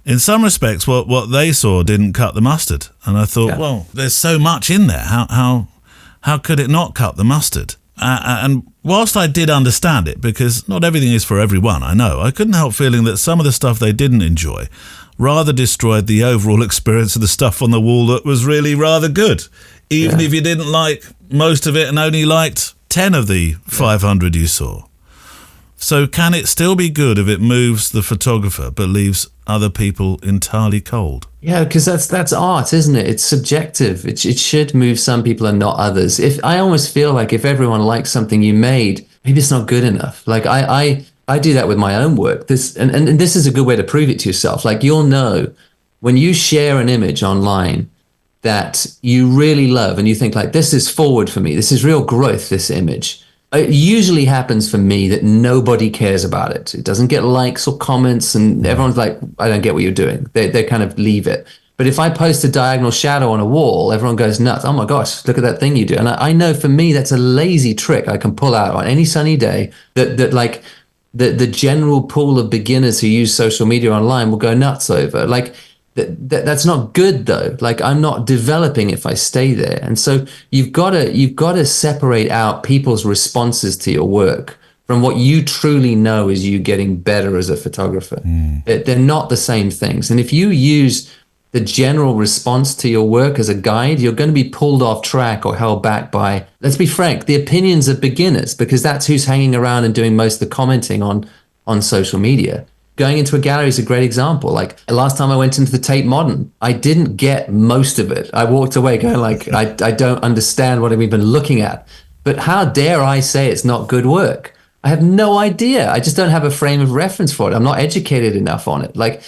S4: In some respects, what they saw didn't cut the mustard. And I thought, well, there's so much in there. How could it not cut the mustard? And whilst I did understand it, because not everything is for everyone, I know, I couldn't help feeling that some of the stuff they didn't enjoy rather destroyed the overall experience of the stuff on the wall that was really rather good. Even if you didn't like most of it and only liked 10 of the 500 you saw. So can it still be good if it moves the photographer but leaves other people entirely cold?
S2: Yeah, because that's art, isn't it? It's subjective. It should move some people and not others. I almost feel like if everyone likes something you made, maybe it's not good enough. Like I do that with my own work. And this is a good way to prove it to yourself. Like, you'll know when you share an image online that you really love and you think like, this is forward for me, this is real growth, this image. It usually happens for me that nobody cares about it. It doesn't get likes or comments, and everyone's like, I don't get what you're doing. They kind of leave it. But if I post a diagonal shadow on a wall, everyone goes nuts. Oh my gosh, look at that thing you do. And I know for me, that's a lazy trick I can pull out on any sunny day that like the general pool of beginners who use social media online will go nuts over. Like, that's not good though. Like, I'm not developing if I stay there. And so you've got to separate out people's responses to your work from what you truly know is you getting better as a photographer. They're not the same things. And if you use the general response to your work as a guide, you're going to be pulled off track or held back by, let's be frank, the opinions of beginners, because that's who's hanging around and doing most of the commenting on social media. Going into a gallery is a great example. Like last time I went into the Tate Modern, I didn't get most of it. I walked away going like, I don't understand what I'm even looking at. But how dare I say it's not good work? I have no idea. I just don't have a frame of reference for it. I'm not educated enough on it. Like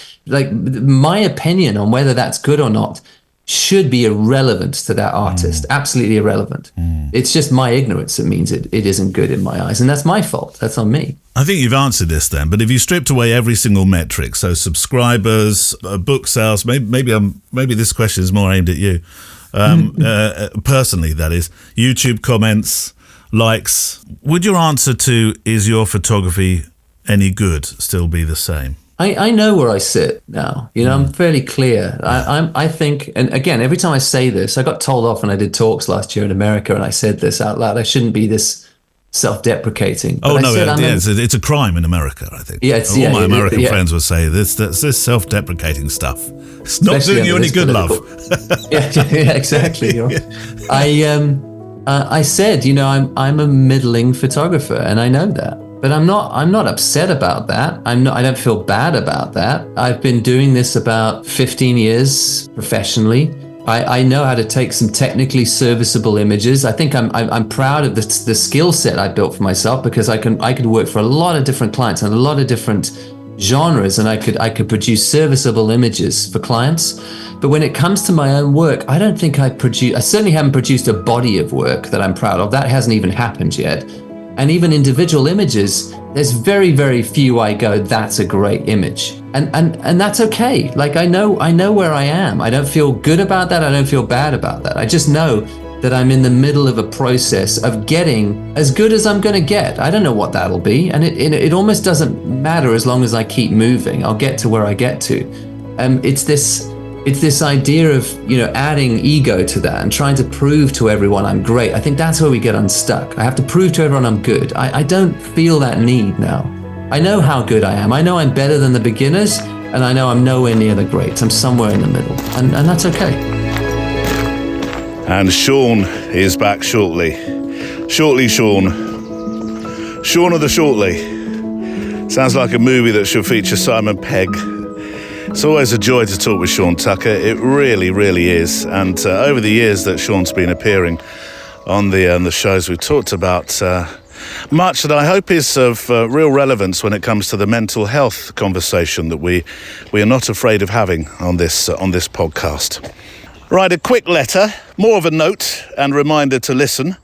S2: my opinion on whether that's good or not should be irrelevant to that artist. Absolutely irrelevant. It's just my ignorance that means it isn't good in my eyes. And that's my fault. That's on me.
S4: I think you've answered this then, but if you stripped away every single metric, so subscribers, book sales, maybe this question is more aimed at you, personally, that is, YouTube comments, likes, would your answer to is your photography any good still be the same?
S2: I know where I sit now. I'm fairly clear. I think, and again, every time I say this, I got told off when I did talks last year in America, and I said this out loud. I shouldn't be this self-deprecating.
S4: Oh, no, it's a crime in America, I think.
S2: Yeah,
S4: all my American friends would say this self-deprecating stuff. It's not doing you any good, love.
S2: yeah, exactly. I said, I'm a middling photographer, and I know that. But I'm not upset about that. I don't feel bad about that. I've been doing this about 15 years professionally. I know how to take some technically serviceable images. I think I'm proud of the skill set I built for myself, because I could work for a lot of different clients and a lot of different genres, and I could produce serviceable images for clients. But when it comes to my own work, I don't think I certainly haven't produced a body of work that I'm proud of. That hasn't even happened yet. And even individual images, there's very, very few I go, that's a great image. And that's okay. Like I know where I am. I don't feel good about that. I don't feel bad about that. I just know that I'm in the middle of a process of getting as good as I'm going to get. I don't know what that'll be. And it almost doesn't matter as long as I keep moving. I'll get to where I get to. It's this idea of, adding ego to that and trying to prove to everyone I'm great. I think that's where we get unstuck. I have to prove to everyone I'm good. I don't feel that need now. I know how good I am. I know I'm better than the beginners, and I know I'm nowhere near the greats. I'm somewhere in the middle, and that's okay.
S1: And Sean is back shortly. Shortly, Sean. Shaun of the Shortly. Sounds like a movie that should feature Simon Pegg. It's always a joy to talk with Sean Tucker. It really, really is. And over the years that Sean's been appearing on the shows, we've talked about much that I hope is of real relevance when it comes to the mental health conversation that we are not afraid of having on this podcast. Right, a quick letter, more of a note and reminder to listen.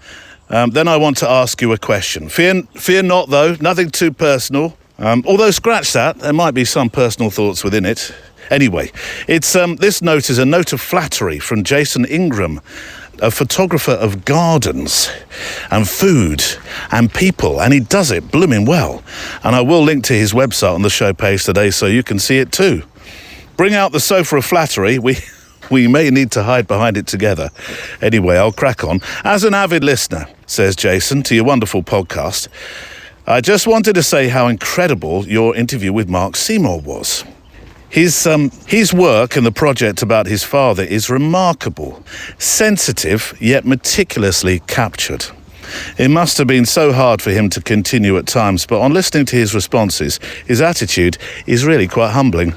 S1: Then I want to ask you a question. Fear not, though, nothing too personal. Although scratch that, there might be some personal thoughts within it. Anyway, it's this note is a note of flattery from Jason Ingram, a photographer of gardens and food and people, and he does it blooming well. And I will link to his website on the show page today so you can see it too. Bring out the sofa of flattery. We may need to hide behind it together. Anyway, I'll crack on. As an avid listener, says Jason, to your wonderful podcast, I just wanted to say how incredible your interview with Mark Seymour was. His work and the project about his father is remarkable, sensitive yet meticulously captured. It must have been so hard for him to continue at times, but on listening to his responses, his attitude is really quite humbling.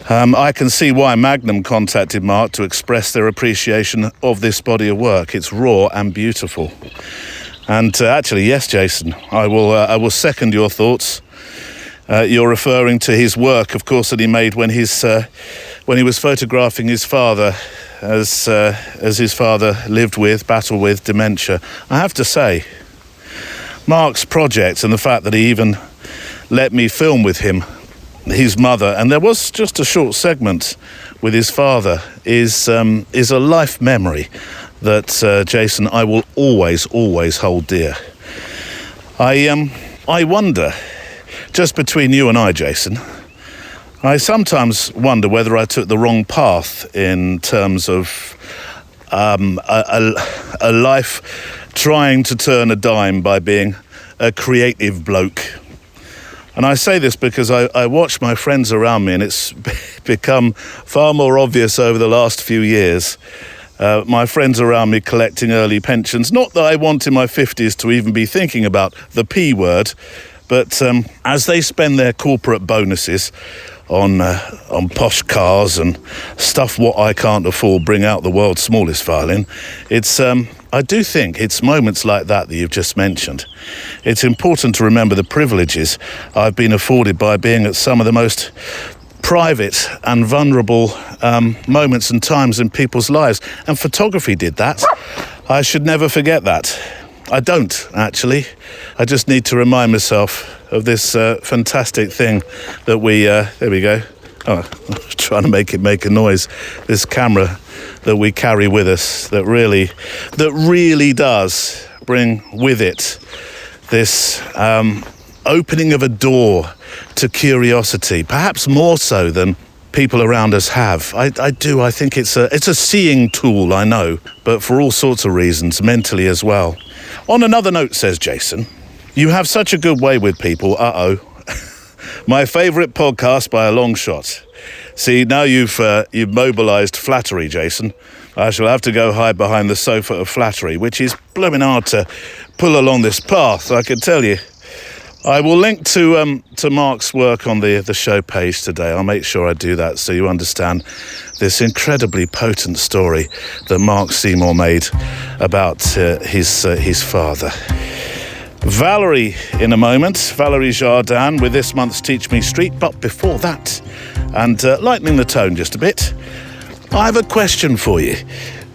S1: I can see why Magnum contacted Mark to express their appreciation of this body of work. It's raw and beautiful. And actually, yes, Jason, I will second your thoughts. You're referring to his work, of course, that he made when he was photographing his father as his father battled with dementia. I have to say, Mark's project and the fact that he even let me film with him, his mother, and there was just a short segment with his father, is a life memory that, Jason, I will always hold dear. I wonder, just between you and I, Jason, I sometimes wonder whether I took the wrong path in terms of a life trying to turn a dime by being a creative bloke. And I say this because I watch my friends around me, and it's become far more obvious over the last few years. My friends around me collecting early pensions. Not that I want in my 50s to even be thinking about the P word, but as they spend their corporate bonuses on posh cars and stuff what I can't afford, bring out the world's smallest violin, it's I do think it's moments like that you've just mentioned. It's important to remember the privileges I've been afforded by being at some of the most private and vulnerable moments and times in people's lives. And photography did that. I should never forget that. I don't, actually. I just need to remind myself of this fantastic thing that we... there we go. Oh, I was trying to make it make a noise. This camera that we carry with us that really does bring with it this opening of a door to curiosity, perhaps more so than people around us have. I think it's a seeing tool, I know, but for all sorts of reasons, mentally as well. On another note, says Jason, you have such a good way with people. My favourite podcast by a long shot. See, now you've mobilised flattery, Jason. I shall have to go hide behind the sofa of flattery, which is blooming hard to pull along this path, I can tell you. I will link to Mark's work on the show page today. I'll make sure I do that so you understand this incredibly potent story that Mark Seymour made about his father. Valerie in a moment, Valérie Jardin with this month's Teach Me Street. But before that, and lightening the tone just a bit, I have a question for you.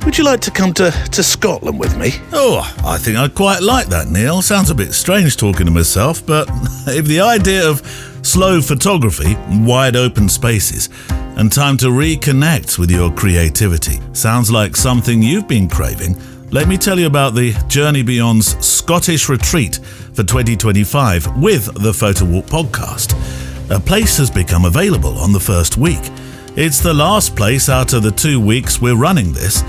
S1: Would you like to come to Scotland with me?
S4: Oh, I think I'd quite like that, Neil. Sounds a bit strange talking to myself, but if the idea of slow photography, wide open spaces, and time to reconnect with your creativity sounds like something you've been craving, let me tell you about the Journey Beyond's Scottish Retreat for 2025 with the Photo Walk podcast. A place has become available on the first week. It's the last place out of the 2 weeks we're running this.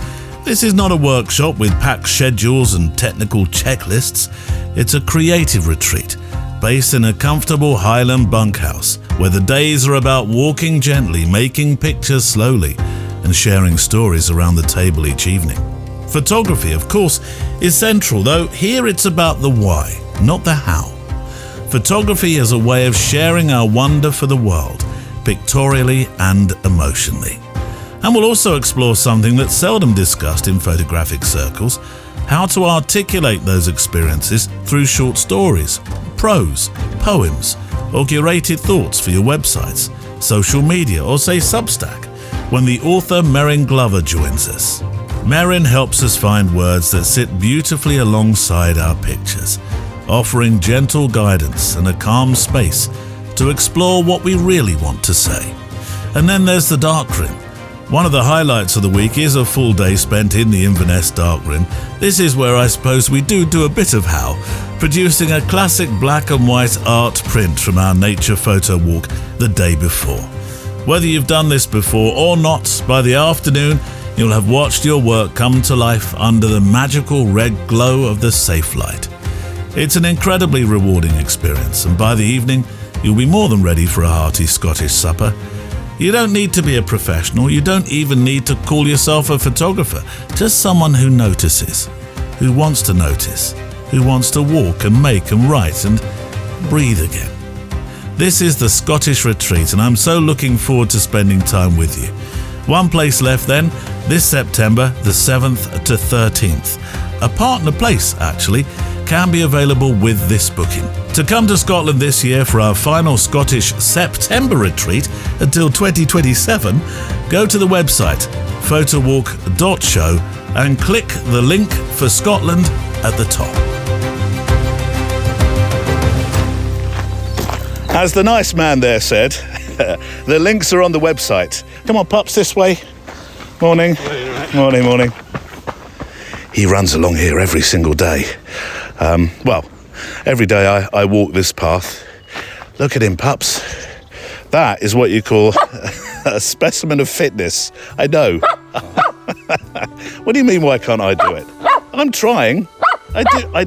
S4: This is not a workshop with packed schedules and technical checklists. It's a creative retreat based in a comfortable Highland bunkhouse where the days are about walking gently, making pictures slowly, and sharing stories around the table each evening. Photography, of course, is central, though here it's about the why, not the how. Photography is a way of sharing our wonder for the world, pictorially and emotionally. And we'll also explore something that's seldom discussed in photographic circles, how to articulate those experiences through short stories, prose, poems, or curated thoughts for your websites, social media, or say Substack, when the author Merrin Glover joins us. Merrin helps us find words that sit beautifully alongside our pictures, offering gentle guidance and a calm space to explore what we really want to say. And then there's the darkroom. One of the highlights of the week is a full day spent in the Inverness darkroom. This is where I suppose we do a bit of how, producing a classic black and white art print from our nature photo walk the day before. Whether you've done this before or not, by the afternoon, you'll have watched your work come to life under the magical red glow of the safe light. It's an incredibly rewarding experience, and by the evening, you'll be more than ready for a hearty Scottish supper. You don't need to be a professional, you don't even need to call yourself a photographer, just someone who notices, who wants to notice, who wants to walk and make and write and breathe again. This is the Scottish Retreat, and I'm so looking forward to spending time with you. One place left then, this September, the 7th to 13th. A partner place, actually, can be available with this booking. To come to Scotland this year for our final Scottish September retreat until 2027, go to the website photowalk.show and click the link for Scotland at the top.
S1: As the nice man there said, the links are on the website. Come on, pups, this way. Morning. Morning. He runs along here every single day. Every day I walk this path. Look at him, pups. That is what you call a specimen of fitness. I know. What do you mean, why can't I do it? I'm trying. I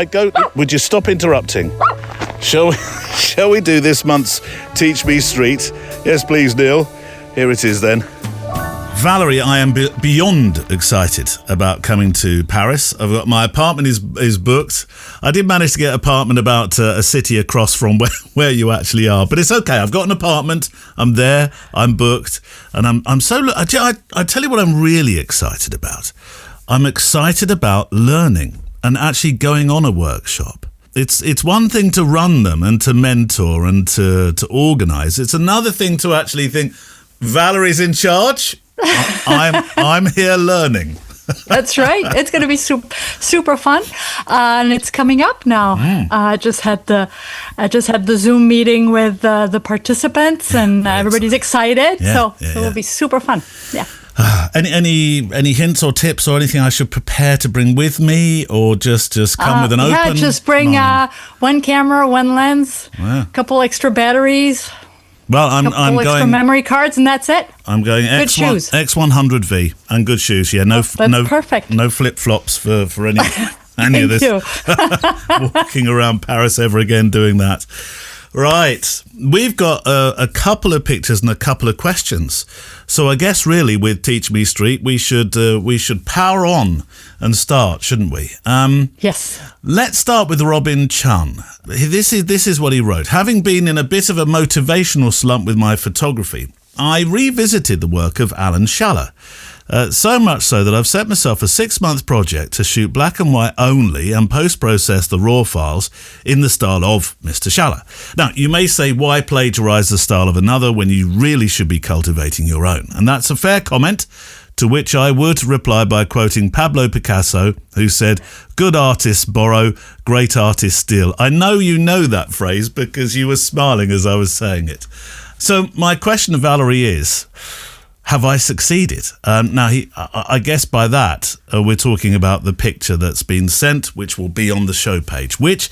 S1: go. Would you stop interrupting? Shall we do this month's Teach Me Street? Yes, please, Neil. Here it is then.
S4: Valérie, I am beyond excited about coming to Paris. I've got my apartment is booked. I did manage to get an apartment about a city across from where you actually are, but it's okay. I've got an apartment. I'm there. I'm booked, and I'm so. I tell you what I'm really excited about. I'm excited about learning and actually going on a workshop. It's one thing to run them and to mentor and to organise. It's another thing to actually think, Valérie's in charge. I'm here learning.
S6: That's right. It's going to be super fun, and it's coming up now. I just had the Zoom meeting with the participants, and everybody's excited. So it will be super fun. Yeah.
S4: Any hints or tips or anything I should prepare to bring with me, or just come with an open?
S6: Yeah, just bring one camera, one lens, a couple extra batteries.
S4: Well, I'm going
S6: extra memory cards, and that's it.
S4: I'm going
S6: good shoes.
S4: X100V and good shoes. Yeah,
S6: perfect.
S4: No flip flops for any of this. Walking around Paris ever again doing that. Right, we've got a couple of pictures and a couple of questions. So I guess really with Teach Me Street, we should power on and start, shouldn't we?
S6: Yes.
S4: Let's start with Robin Chun. This is what he wrote. Having been in a bit of a motivational slump with my photography, I revisited the work of Alan Schaller. So much so that I've set myself a 6-month project to shoot black and white only and post-process the raw files in the style of Mr. Schaller. Now, you may say, why plagiarise the style of another when you really should be cultivating your own? And that's a fair comment, to which I would reply by quoting Pablo Picasso, who said, good artists borrow, great artists steal. I know you know that phrase because you were smiling as I was saying it. So my question to Valérie is, have I succeeded? Now, I guess by that, we're talking about the picture that's been sent, which will be on the show page, which,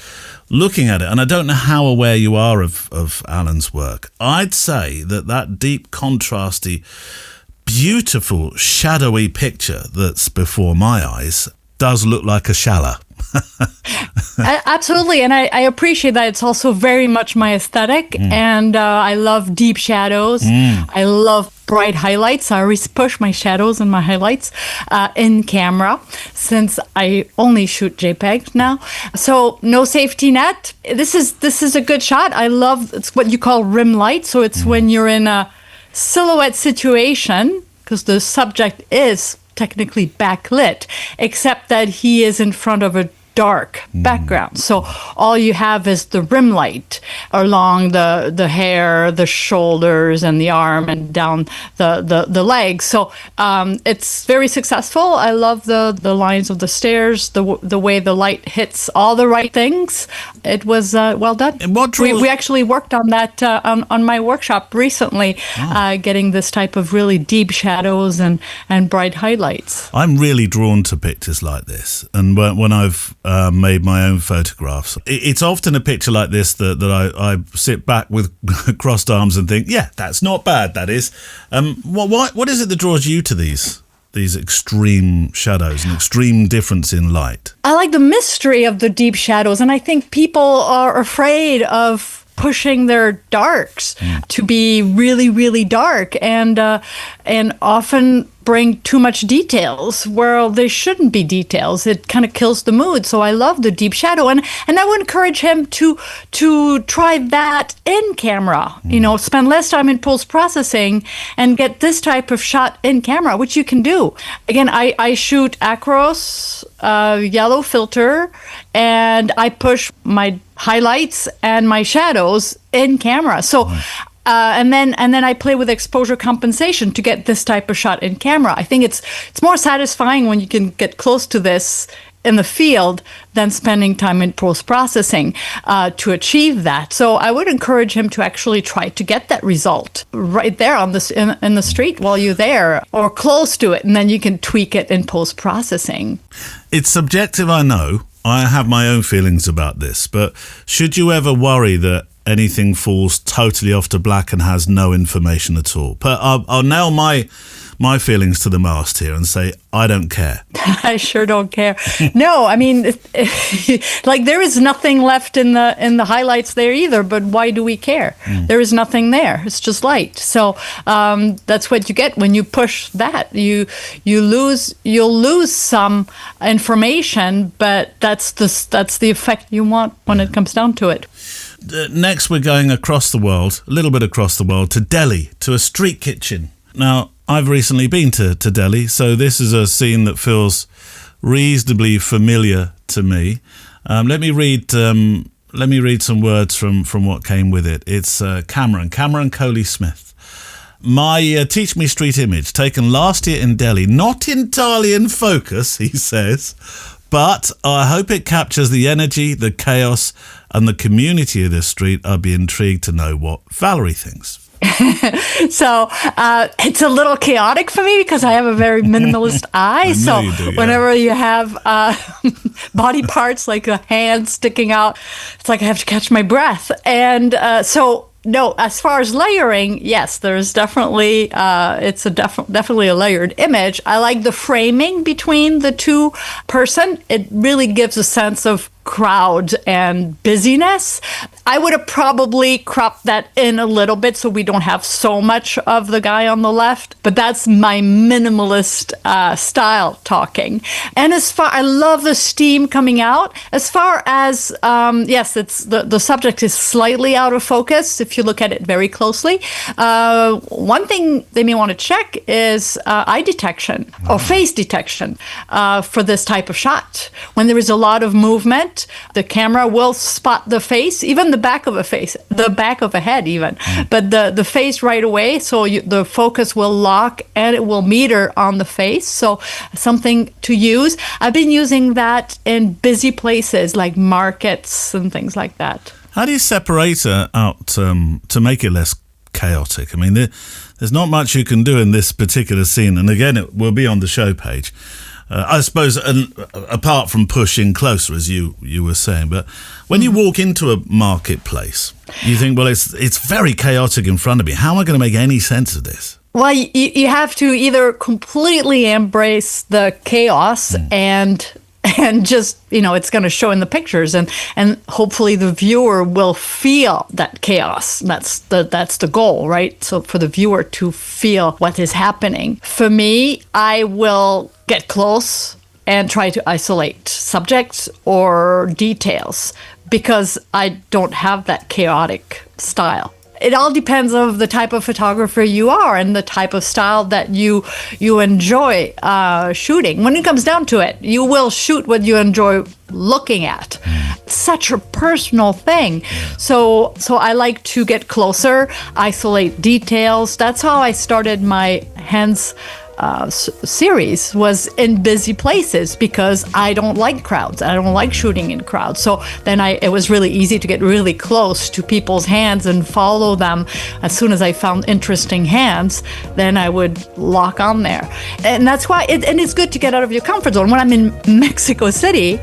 S4: looking at it, and I don't know how aware you are of Alan's work, I'd say that deep, contrasty, beautiful, shadowy picture that's before my eyes does look like a Schaller.
S6: Absolutely, and I appreciate that. It's also very much my aesthetic, and I love deep shadows. I love bright highlights. I always push my shadows and my highlights in camera, since I only shoot JPEG now. So no safety net. This is a good shot. I love, it's what you call rim light. So it's when you're in a silhouette situation, because the subject is technically backlit, except that he is in front of a dark background. So all you have is the rim light along the hair, the shoulders, and the arm, and down the legs. So it's very successful. I love the lines of the stairs, the way the light hits all the right things. It was well done.
S4: And what
S6: we actually worked on that on my workshop recently, getting this type of really deep shadows and bright highlights.
S4: I'm really drawn to pictures like this, and when I've made my own photographs, it's often a picture like this that I sit back with crossed arms and think, yeah, that's not bad, that is. What is it that draws you to these extreme shadows and extreme difference in light?
S6: I like the mystery of the deep shadows, and I think people are afraid of pushing their darks to be really, really dark, and often bring too much details where there shouldn't be details. It kind of kills the mood. So I love the deep shadow, and I would encourage him to try that in camera. Spend less time in post-processing and get this type of shot in camera, which you can do. Again, I shoot Acros yellow filter, and I push my highlights and my shadows in camera. So and then I play with exposure compensation to get this type of shot in camera. I think it's more satisfying when you can get close to this in the field than spending time in post-processing to achieve that. So I would encourage him to actually try to get that result right there on in the street while you're there, or close to it, and then you can tweak it in post-processing.
S4: It's subjective, I know. I have my own feelings about this, but should you ever worry that anything falls totally off to black and has no information at all? I'll nail my my feelings to the mast here and say, I don't care.
S6: I sure don't care. No, I mean, like there is nothing left in the highlights there either. But why do we care? There is nothing there. It's just light. So that's what you get when you push that. You'll lose some information, but that's the effect you want when it comes down to it.
S4: Next, we're going across the world, a little bit across the world, to Delhi, to a street kitchen. Now, I've recently been to Delhi, so this is a scene that feels reasonably familiar to me. Let me read some words from what came with it. It's Cameron Coley-Smith. My Teach Me Street image, taken last year in Delhi, not entirely in focus, he says, but I hope it captures the energy, the chaos, and the community of this street. I'd be intrigued to know what Valérie thinks.
S6: So it's a little chaotic for me because I have a very minimalist eye. So whenever you have body parts like a hand sticking out, it's like I have to catch my breath. And no, as far as layering, yes, there's definitely it's definitely a layered image. I like the framing between the two person. It really gives a sense of crowd and busyness. I would have probably cropped that in a little bit so we don't have so much of the guy on the left, but that's my minimalist style talking. And I love the steam coming out. As far as, yes, it's the subject is slightly out of focus if you look at it very closely. One thing they may want to check is eye detection or face detection for this type of shot. When there is a lot of movement, the camera will spot the face, even the back of a face, the back of a head even, but the face right away. So the focus will lock and it will meter on the face. So something to use. I've been using that in busy places like markets and things like that.
S4: How do you separate out to make it less chaotic? I mean, there's not much you can do in this particular scene. And again, it will be on the show page. I suppose, apart from pushing closer, as you were saying, but when you walk into a marketplace, you think, well, it's very chaotic in front of me. How am I going to make any sense of this?
S6: Well, you have to either completely embrace the chaos and just, it's going to show in the pictures and hopefully the viewer will feel that chaos. That's the goal, right? So for the viewer to feel what is happening. For me, I will get close and try to isolate subjects or details because I don't have that chaotic style. It all depends on the type of photographer you are and the type of style that you enjoy shooting. When it comes down to it, you will shoot what you enjoy looking at. It's such a personal thing. So I like to get closer, isolate details. That's how I started my hands series, was in busy places because I don't like crowds. I don't like shooting in crowds. So then it was really easy to get really close to people's hands and follow them. As soon as I found interesting hands, then I would lock on there. And that's why it's good to get out of your comfort zone. When I'm in Mexico City,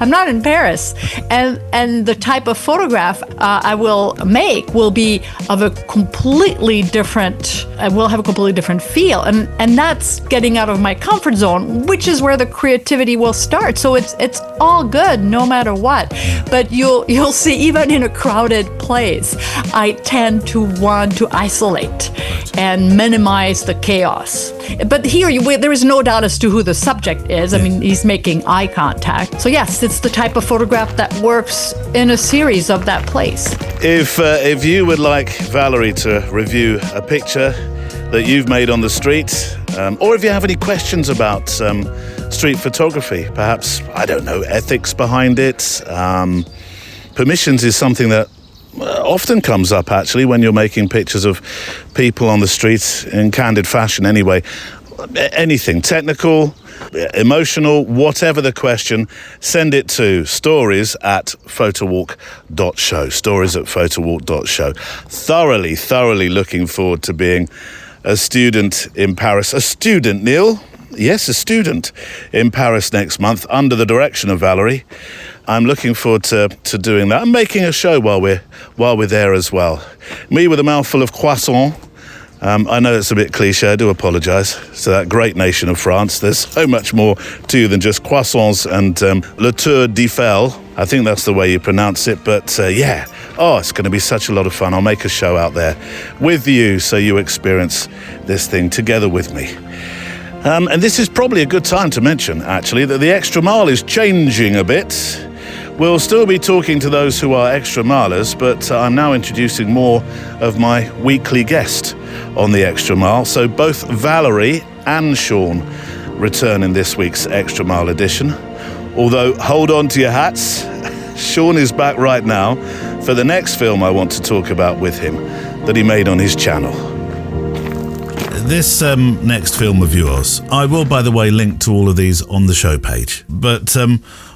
S6: I'm not in Paris. And the type of photograph I will make will be of a completely different, will have a completely different feel. And that's getting out of my comfort zone, which is where the creativity will start. So it's all good no matter what. But you'll see, even in a crowded place, I tend to want to isolate and minimize the chaos. But here, there is no doubt as to who the subject is. I mean, he's making eye contact. So yes, it's the type of photograph that works in a series of that place.
S1: If you would like Valérie to review a picture that you've made on the street, or if you have any questions about street photography, perhaps, I don't know, ethics behind it, permissions is something that often comes up, actually, when you're making pictures of people on the street in candid fashion anyway. Anything technical, emotional, whatever the question, send it to stories@photowalk.show. Stories@photowalk.show. Thoroughly looking forward to being a student in Paris. A student, Neil? Yes, a student in Paris next month under the direction of Valérie. I'm looking forward to doing that and making a show while we're there as well. Me with a mouthful of croissant I know it's a bit cliche, I do apologise. So that great nation of France, there's so much more to you than just croissants and le tour d'Eiffel. I think that's the way you pronounce it, but it's going to be such a lot of fun. I'll make a show out there with you so you experience this thing together with me. And this is probably a good time to mention, actually, that the Extra Mile is changing a bit. We'll still be talking to those who are extra milers, but I'm now introducing more of my weekly guest on the Extra Mile. So both Valérie and Sean return in this week's Extra Mile edition. Although, hold on to your hats, Sean is back right now for the next film I want to talk about with him that he made on his channel.
S4: This next film of yours, I will, by the way, link to all of these on the show page. But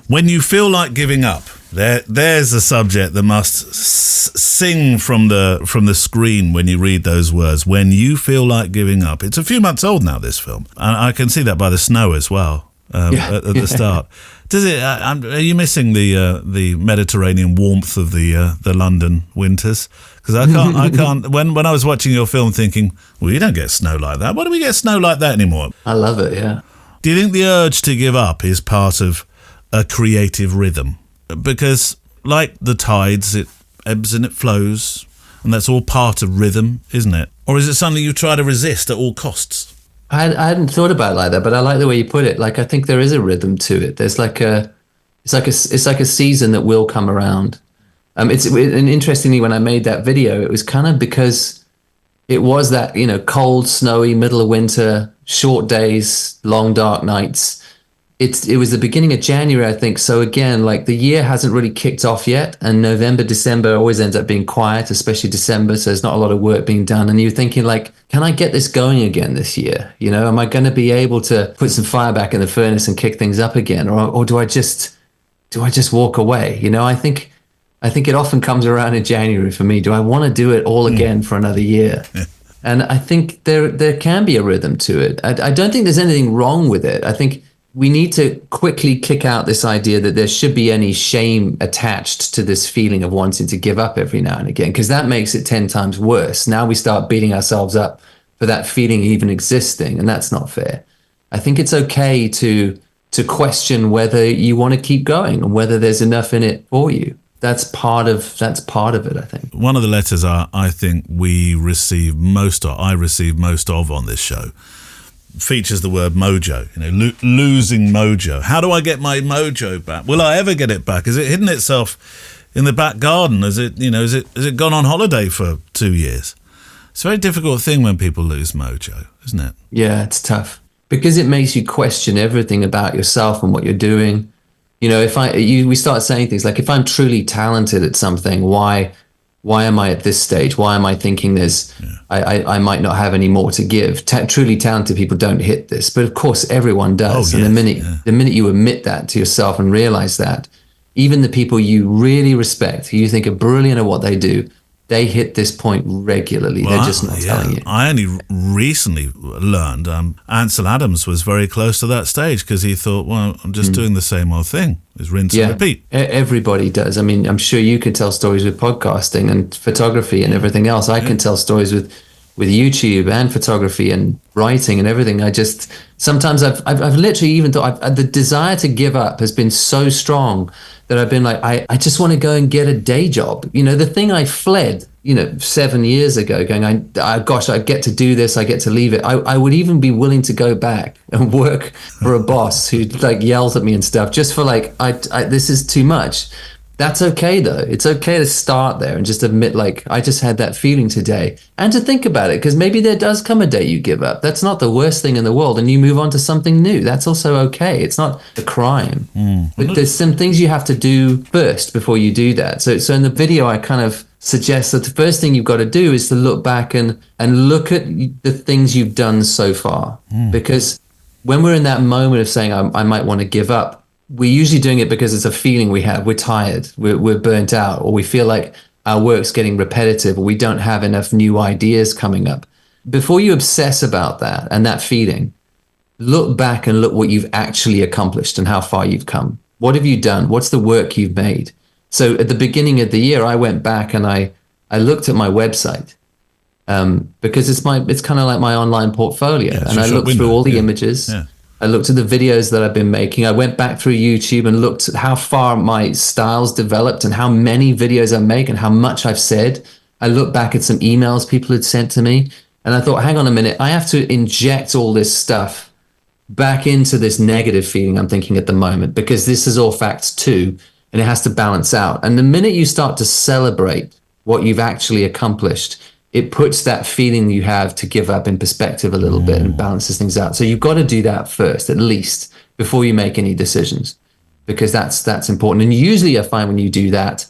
S4: when you feel like giving up, there's a subject that must sing from the screen when you read those words. When you feel like giving up. It's a few months old now, this film. And I can see that by the snow as well at the start. Does it? Are you missing the Mediterranean warmth of the London winters? Because I can't. When I was watching your film, thinking, well, you don't get snow like that. Why do we get snow like that anymore?
S2: I love it. Yeah.
S4: Do you think the urge to give up is part of a creative rhythm? Because like the tides, it ebbs and it flows, and that's all part of rhythm, isn't it? Or is it something you try to resist at all costs?
S2: I hadn't thought about it like that, but I like the way you put it. Like, I think there is a rhythm to it. There's it's like a season that will come around. And interestingly, when I made that video, it was kind of because it was that, cold, snowy, middle of winter, short days, long, dark nights. It was the beginning of January, I think. So again, like, the year hasn't really kicked off yet, and November, December always ends up being quiet, especially December. So there's not a lot of work being done. And you're thinking, like, can I get this going again this year? Am I going to be able to put some fire back in the furnace and kick things up again, or do I just walk away? I think it often comes around in January for me. Do I want to do it all again for another year? And I think there can be a rhythm to it. I don't think there's anything wrong with it. I think we need to quickly kick out this idea that there should be any shame attached to this feeling of wanting to give up every now and again, because that makes it 10 times worse. Now we start beating ourselves up for that feeling even existing, and that's not fair. I think it's okay to question whether you want to keep going and whether there's enough in it for you. That's part of it, I think.
S4: One of the letters I think I receive most of on this show features the word mojo, losing mojo. How do I get my mojo back? Will I ever get it back? Has it hidden itself in the back garden? Has it gone on holiday for 2 years? It's a very difficult thing when people lose mojo, isn't it?
S2: Yeah, it's tough because it makes you question everything about yourself and what you're doing. We start saying things like, if I'm truly talented at something, why am I at this stage? Why am I thinking I might not have any more to give? Truly talented people don't hit this, but of course everyone does. And the minute you admit that to yourself and realize that, even the people you really respect, who you think are brilliant at what they do, they hit this point regularly. They're just not telling you.
S4: I only recently learned Ansel Adams was very close to that stage because he thought, well, I'm just doing the same old thing. It's rinse and repeat.
S2: Everybody does. I mean, I'm sure you could tell stories with podcasting and photography and everything else. I can tell stories with YouTube and photography and writing and everything. Sometimes I've literally even thought the desire to give up has been so strong that I've been like, I just want to go and get a day job. The thing I fled, 7 years ago, going, I get to do this, I get to leave it. I would even be willing to go back and work for a boss who yells at me and stuff just for this is too much. That's okay though. It's okay to start there and just admit, I just had that feeling today, and to think about it, because maybe there does come a day you give up. That's not the worst thing in the world, and you move on to something new. That's also okay. It's not a crime. But there's some things you have to do first before you do that. So in the video, I kind of suggest that the first thing you've got to do is to look back and look at the things you've done so far. Because when we're in that moment of saying, I might want to give up, we're usually doing it because it's a feeling we have. We're tired, we're burnt out, or we feel like our work's getting repetitive, or we don't have enough new ideas coming up. Before you obsess about that and that feeling, look back and look what you've actually accomplished and how far you've come. What have you done? What's the work you've made? So at the beginning of the year, I went back and I looked at my website, because it's kind of like my online portfolio.
S4: Yeah,
S2: and I looked through all the images.
S4: Yeah.
S2: I looked at the videos that I've been making. I went back through YouTube and looked at how far my styles developed and how many videos I make and how much I've said. I looked back at some emails people had sent to me, and I thought, hang on a minute, I have to inject all this stuff back into this negative feeling I'm thinking at the moment, because this is all facts too, and it has to balance out. And the minute you start to celebrate what you've actually accomplished, it puts that feeling you have to give up in perspective a little bit and balances things out. So you've got to do that first, at least, before you make any decisions, because that's important. And usually I find when you do that,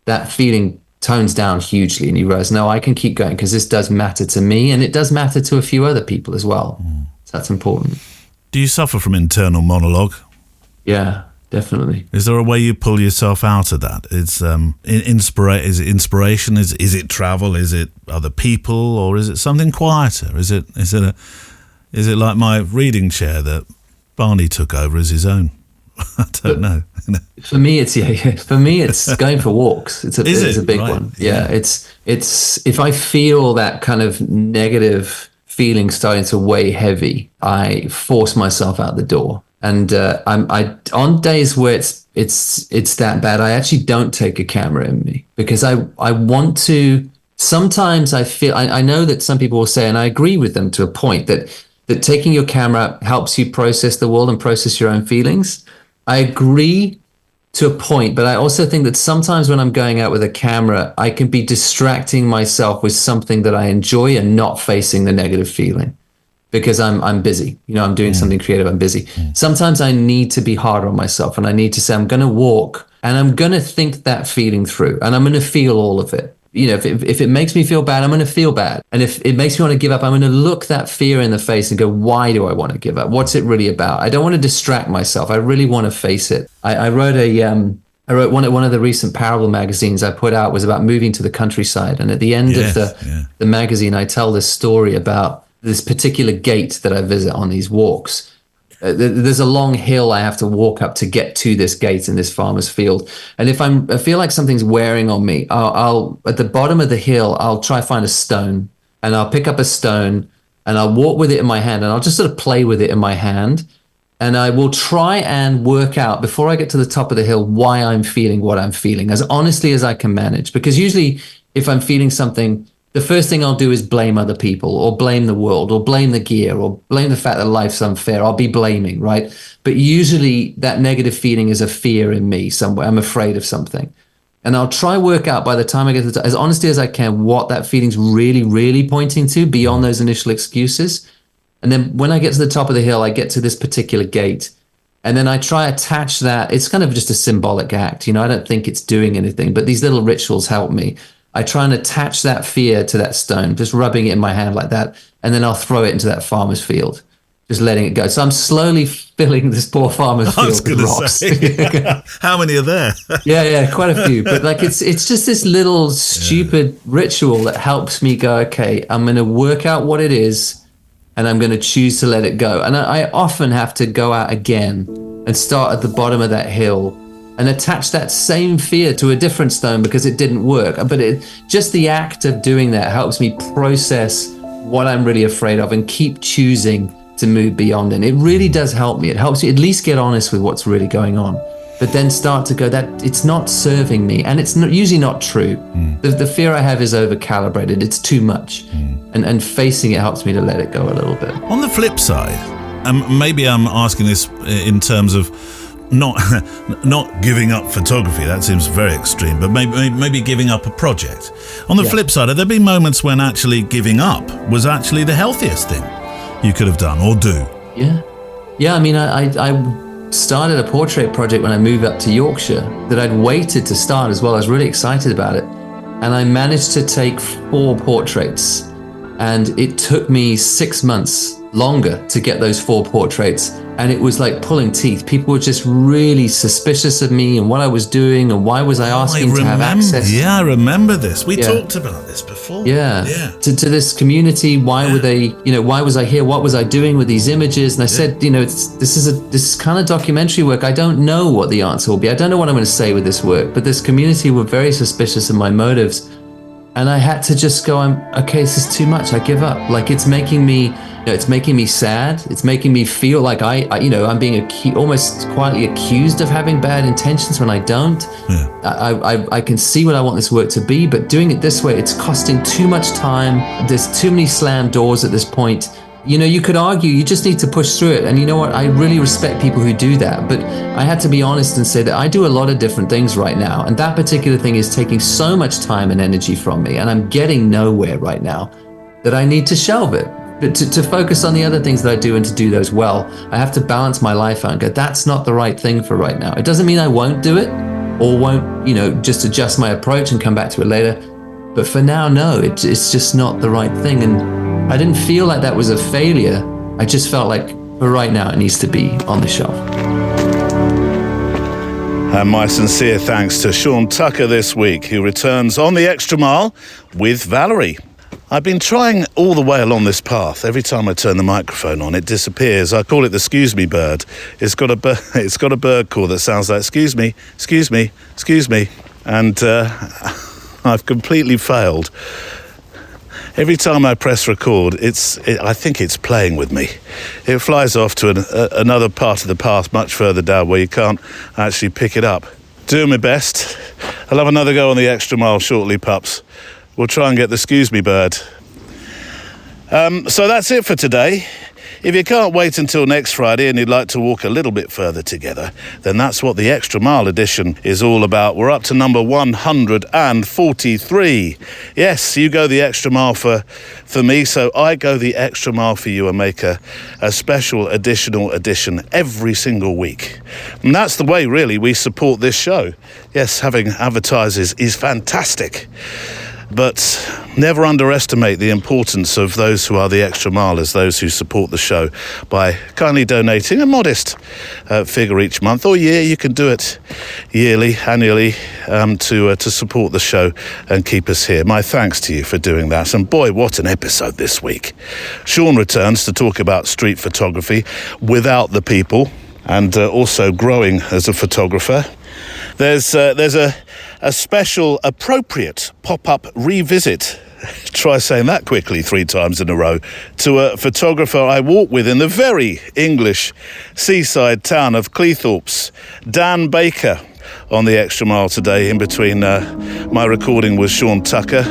S2: that feeling tones down hugely and you realize, no, I can keep going because this does matter to me, and it does matter to a few other people as well. So that's important. Do
S4: you suffer from internal monologue?
S2: Yeah. Definitely.
S4: Is there a way you pull yourself out of that? Is is it inspiration? Is it travel? Is it other people, or is it something quieter? Is it like my reading chair that Barney took over as his own? I don't know.
S2: For me, it's going for walks. It's a big one. Yeah. It's if I feel that kind of negative feeling starting to weigh heavy, I force myself out the door. And I on days where it's that bad, I actually don't take a camera in me, because I want to. Sometimes I feel I know that some people will say, and I agree with them to a point, that taking your camera helps you process the world and process your own feelings. I agree to a point, but I also think that sometimes when I'm going out with a camera, I can be distracting myself with something that I enjoy and not facing the negative feeling. Because I'm busy, I'm doing something creative, I'm busy. Sometimes I need to be harder on myself, and I need to say, I'm going to walk and I'm going to think that feeling through, and I'm going to feel all of it. If it makes me feel bad, I'm going to feel bad. And if it makes me want to give up, I'm going to look that fear in the face and go, why do I want to give up? What's it really about? I don't want to distract myself. I really want to face it. I wrote one of the recent Parable magazines I put out was about moving to the countryside. And at the end of the magazine, I tell this story about this particular gate that I visit on these walks. There's a long hill I have to walk up to get to this gate in this farmer's field. And if I feel like something's wearing on me, I'll at the bottom of the hill, I'll try find a stone, and I'll pick up a stone and I'll walk with it in my hand, and I'll just sort of play with it in my hand. And I will try and work out before I get to the top of the hill why I'm feeling what I'm feeling, as honestly as I can manage. Because usually if I'm feeling something, the first thing I'll do is blame other people, or blame the world, or blame the gear, or blame the fact that life's unfair. I'll be blaming, right? But usually that negative feeling is a fear in me somewhere. I'm afraid of something. And I'll try work out by the time I get to the top, as honestly as I can, what that feeling's really, really pointing to beyond those initial excuses. And then when I get to the top of the hill, I get to this particular gate. And then I try attach that. It's kind of just a symbolic act. I don't think it's doing anything, but these little rituals help me. I try and attach that fear to that stone, just rubbing it in my hand like that. And then I'll throw it into that farmer's field, just letting it go. So I'm slowly filling this poor farmer's field with rocks.
S4: How many are there?
S2: Yeah, quite a few. But it's just this little stupid ritual that helps me go, okay, I'm going to work out what it is, and I'm going to choose to let it go. And I often have to go out again and start at the bottom of that hill and attach that same fear to a different stone because it didn't work. But just the act of doing that helps me process what I'm really afraid of and keep choosing to move beyond it. It really does help me. It helps me at least get honest with what's really going on, but then start to go, that it's not serving me, and it's usually not true. The fear I have is over-calibrated. It's too much. And facing it helps me to let it go a little bit.
S4: On the flip side, maybe I'm asking this in terms of not giving up photography. That seems very extreme, but maybe giving up a project. On the flip side, have there been moments when actually giving up was actually the healthiest thing you could have done or do?
S2: Yeah. I mean, I started a portrait project when I moved up to Yorkshire that I'd waited to start as well. I was really excited about it, and I managed to take 4 portraits, and it took me 6 months longer to get those 4 portraits. And it was like pulling teeth. People were just really suspicious of me and what I was doing, and why was I asking to have access.
S4: Yeah, I remember this. We talked about this before.
S2: Yeah. To this community, why were they, why was I here? What was I doing with these images? And I said, this is kind of documentary work. I don't know what the answer will be. I don't know what I'm going to say with this work, but this community were very suspicious of my motives. And I had to just go, okay, this is too much. I give up. Like, it's making me sad. It's making me feel like I'm being almost quietly accused of having bad intentions when I don't. Yeah. I can see what I want this work to be, but doing it this way, it's costing too much time. There's too many slammed doors at this point. You could argue you just need to push through it. And you know what? I really respect people who do that. But I had to be honest and say that I do a lot of different things right now. And that particular thing is taking so much time and energy from me. And I'm getting nowhere right now that I need to shelve it. But to focus on the other things that I do and to do those well, I have to balance my life out and go, that's not the right thing for right now. It doesn't mean I won't do it or won't, just adjust my approach and come back to it later. But for now, no, it's just not the right thing. And I didn't feel like that was a failure. I just felt like for right now, it needs to be on the shelf.
S1: And my sincere thanks to Sean Tucker this week, who returns on the Extra Mile with Valérie. I've been trying all the way along this path. Every time I turn the microphone on, it disappears. I call it the excuse me bird. It's got a bird call that sounds like excuse me, excuse me, excuse me. And I've completely failed. Every time I press record, I think it's playing with me. It flies off to another part of the path much further down where you can't actually pick it up. Doing my best. I'll have another go on the Extra Mile shortly, pups. We'll try and get the excuse me bird. So that's it for today. If you can't wait until next Friday and you'd like to walk a little bit further together, then that's what the Extra Mile edition is all about. We're up to number 143. Yes, you go the extra mile for me, so I go the extra mile for you and make a special additional edition every single week. And that's the way, really, we support this show. Yes, having advertisers is fantastic. But never underestimate the importance of those who are the extra milers, those who support the show by kindly donating a modest figure each month or year. You can do it yearly, annually, to support the show and keep us here. My thanks to you for doing that. And boy, what an episode this week. Sean returns to talk about street photography without the people and also growing as a photographer. There's a special appropriate pop-up revisit, try saying that quickly 3 times in a row, to a photographer I walk with in the very English seaside town of Cleethorpes, Dan Baker, on the Extra Mile today in between my recording with Sean Tucker,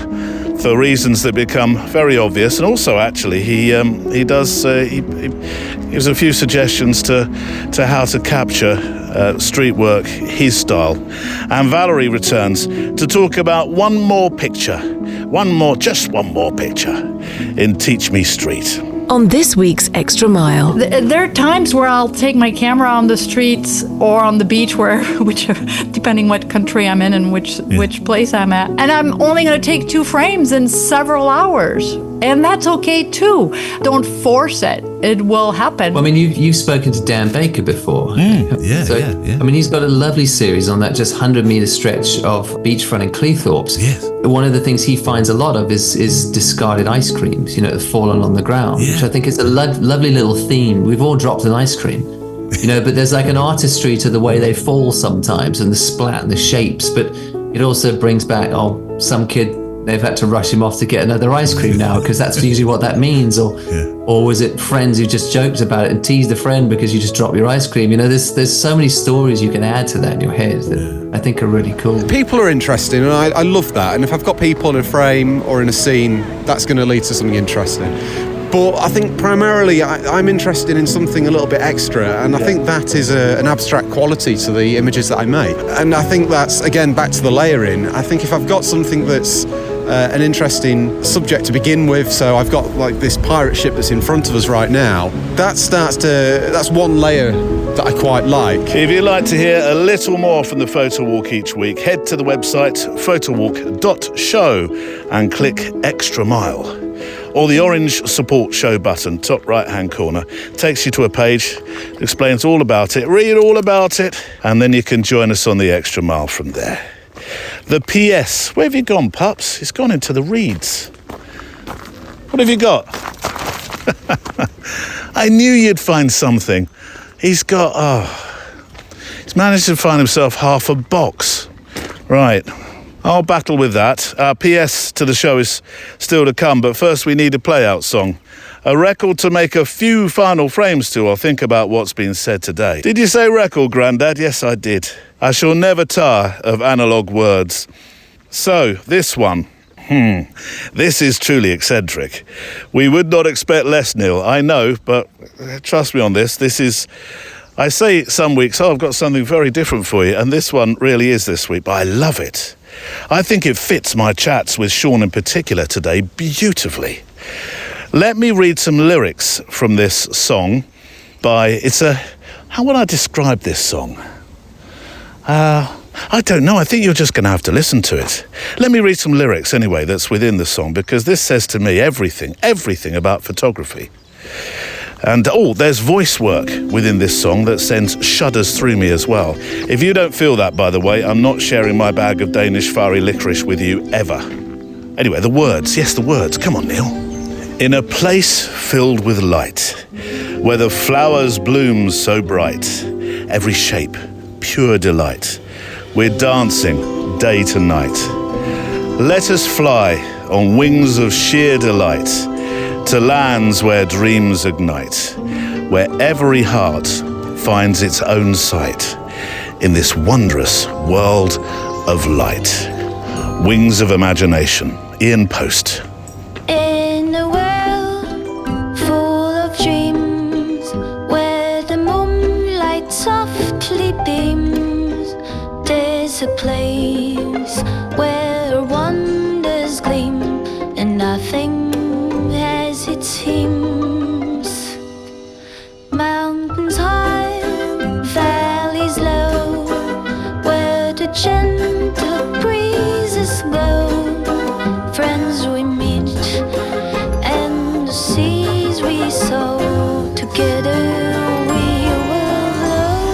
S1: for reasons that become very obvious. And also, actually, he gives a few suggestions to how to capture street work, his style. And Valérie returns to talk about one more picture in Teach Me Street.
S3: On this week's Extra Mile.
S6: There are times where I'll take my camera on the streets or on the beach, depending what country I'm in and which place I'm at, and I'm only going to take 2 frames in several hours, and that's okay too. Don't force it; it will happen.
S2: Well, I mean, you've spoken to Dan Baker before.
S4: Yeah.
S2: I mean, he's got a lovely series on that just 100-meter stretch of beachfront in Cleethorpes.
S4: Yes.
S2: One of the things he finds a lot of is discarded ice creams, that have fallen on the ground.
S4: Yeah.
S2: Which I think is a lovely little theme. We've all dropped an ice cream, but there's like an artistry to the way they fall sometimes and the splat and the shapes. But it also brings back, some kid, they've had to rush him off to get another ice cream now because that's usually what that means. Or was it friends who just joked about it and teased a friend because you just dropped your ice cream? There's so many stories you can add to that in your head that I think are really cool.
S7: People are interesting, and I love that. And if I've got people in a frame or in a scene, that's going to lead to something interesting. But I think primarily I'm interested in something a little bit extra, and I think that is an abstract quality to the images that I make. And I think that's, again, back to the layering. I think if I've got something that's an interesting subject to begin with, so I've got like this pirate ship that's in front of us right now, that's one layer that I quite like.
S1: If you'd like to hear a little more from the Photo Walk each week, head to the website photowalk.show and click Extra Mile. Or the orange support show button, top right-hand corner, takes you to a page, explains all about it, read all about it, and then you can join us on the Extra Mile from there. The PS, where have you gone, pups? It's gone into the reads. What have you got? I knew you'd find something. He's managed to find himself half a box. Right, I'll battle with that. PS to the show is still to come, but first we need a play-out song. A record to make a few final frames to or think about what's been said today. Did you say record, Grandad? Yes, I did. I shall never tire of analogue words. So, this one. This is truly eccentric. We would not expect less, Neil, I know, but trust me on this. This is... I say some weeks, I've got something very different for you, and this one really is this week, but I love it. I think it fits my chats with Sean in particular today beautifully. Let me read some lyrics from this song by... How would I describe this song? I don't know. I think you're just going to have to listen to it. Let me read some lyrics anyway that's within the song, because this says to me everything about photography. And, there's voice work within this song that sends shudders through me as well. If you don't feel that, by the way, I'm not sharing my bag of Danish fiery licorice with you ever. Anyway, the words. Yes, the words. Come on, Neil. In a place filled with light, where the flowers bloom so bright, every shape, pure delight, we're dancing day to night. Let us fly on wings of sheer delight to lands where dreams ignite, where every heart finds its own sight in this wondrous world of light. Wings of Imagination, Ian Post.
S8: In a world full of dreams, where the moonlight softly beams, there's a place where wonders gleam, and nothing as it seems. Mountains high, valleys low, where the gentle breezes blow. Friends we meet, and the seas we sow. Together we will blow.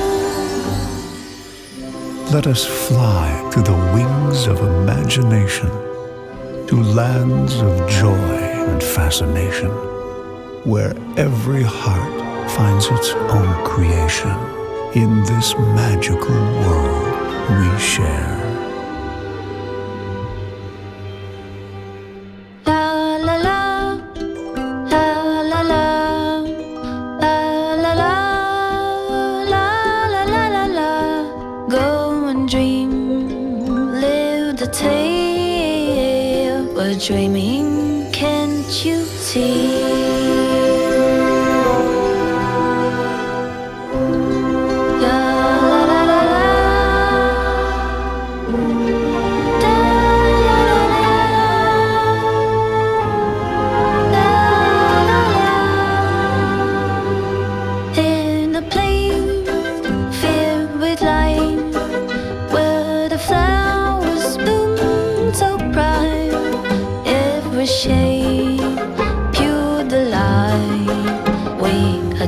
S9: Let us fly to the wings of imagination, to lands of joy and fascination, where every heart finds its own creation in this magical world we share.
S8: La la la, la la la, la la la, la la la la. Go and dream, live the tale. We're dreaming, can't you see?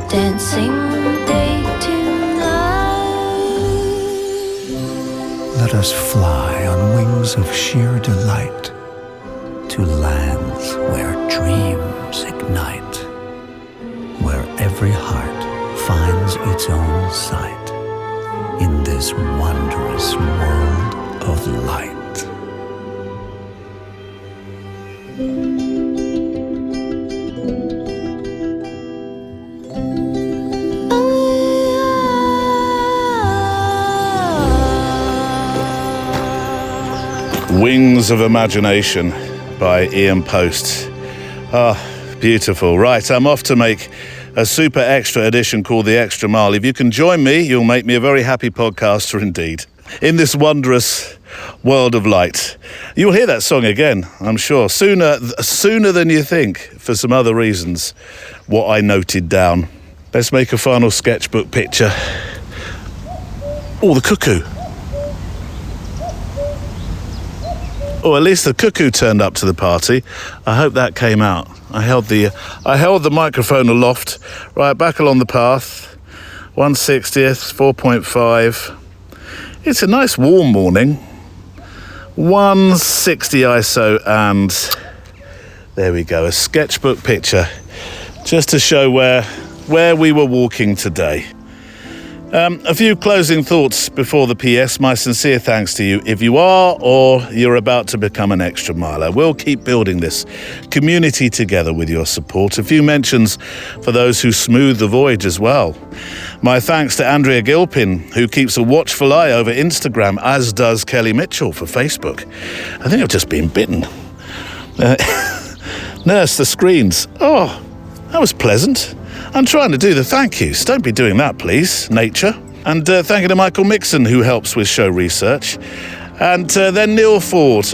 S8: Dancing day to night.
S9: Let us fly on wings of sheer delight to lands where dreams ignite, where every heart finds its own sight in this wondrous world of light.
S1: Wings of Imagination by Ian Post. Beautiful. Right, I'm off to make a super extra edition called The Extra Mile. If you can join me, you'll make me a very happy podcaster indeed. In this wondrous world of light. You'll hear that song again, I'm sure, sooner than you think, for some other reasons, what I noted down. Let's make a final sketchbook picture. The cuckoo. At least the cuckoo turned up to the party. I hope that came out. I held the microphone aloft, right back along the path. 1/60th, 4.5. It's a nice warm morning. 160 ISO, and there we go, a sketchbook picture, just to show where we were walking today. A few closing thoughts before the PS. My sincere thanks to you if you are or you're about to become an extra miler. We'll keep building this community together with your support. A few mentions for those who smooth the voyage as well. My thanks to Andrea Gilpin, who keeps a watchful eye over Instagram, as does Kelly Mitchell for Facebook. I think I've just been bitten. Nurse the screens. Oh, that was pleasant. I'm trying to do the thank yous. Don't be doing that, please, nature. And thank you to Michael Mixon, who helps with show research. And then Neil Ford.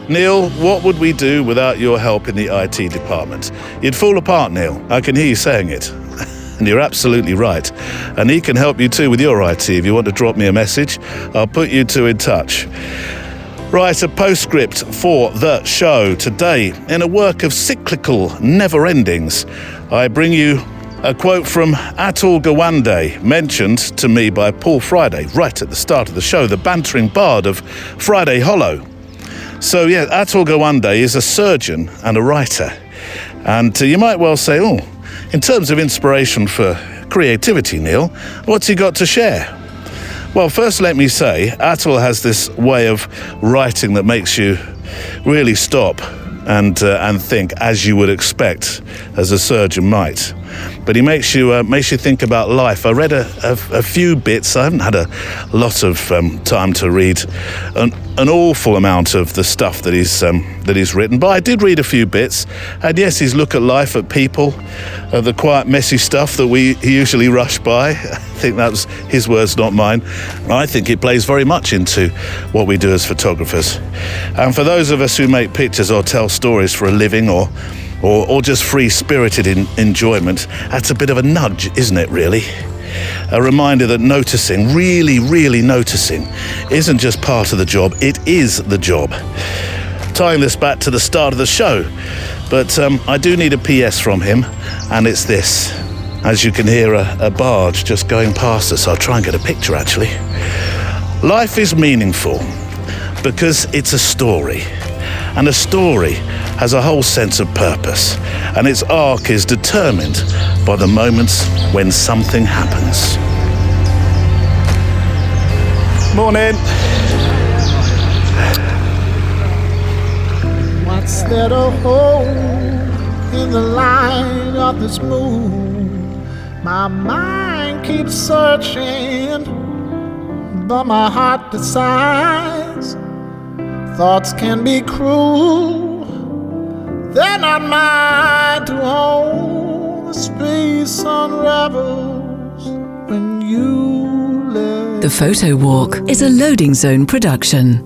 S1: Neil, what would we do without your help in the IT department? You'd fall apart, Neil. I can hear you saying it. And you're absolutely right. And he can help you too with your IT. If you want to drop me a message, I'll put you two in touch. Right, a postscript for the show. Today, in a work of cyclical never-endings, I bring you a quote from Atul Gawande, mentioned to me by Paul Friday right at the start of the show, the bantering bard of Friday Hollow. So, yeah, Atul Gawande is a surgeon and a writer. And you might well say, in terms of inspiration for creativity, Neil, what's he got to share? Well, first let me say, Atul has this way of writing that makes you really stop and think, as you would expect, as a surgeon might. But he makes you think about life. I read a few bits. I haven't had a lot of time to read an awful amount of the stuff that he's written, but I did read a few bits. And yes, his look at life, at people, the quiet, messy stuff that we usually rush by. I think that was his words, not mine. I think it plays very much into what we do as photographers. And for those of us who make pictures or tell stories for a living or just free-spirited enjoyment, that's a bit of a nudge, isn't it, really? A reminder that noticing, really, really noticing, isn't just part of the job, it is the job. Tying this back to the start of the show, but I do need a PS from him, and it's this. As you can hear, a barge just going past us. I'll try and get a picture, actually. Life is meaningful because it's a story. And a story has a whole sense of purpose, and its arc is determined by the moments when something happens. Morning.
S10: What's there to hold in the light of this moon? My mind keeps searching, but my heart decides. Thoughts can be cruel, they're not mine to hold. The space unravels when you let.
S3: The Photo Walk is a Loading Zone production.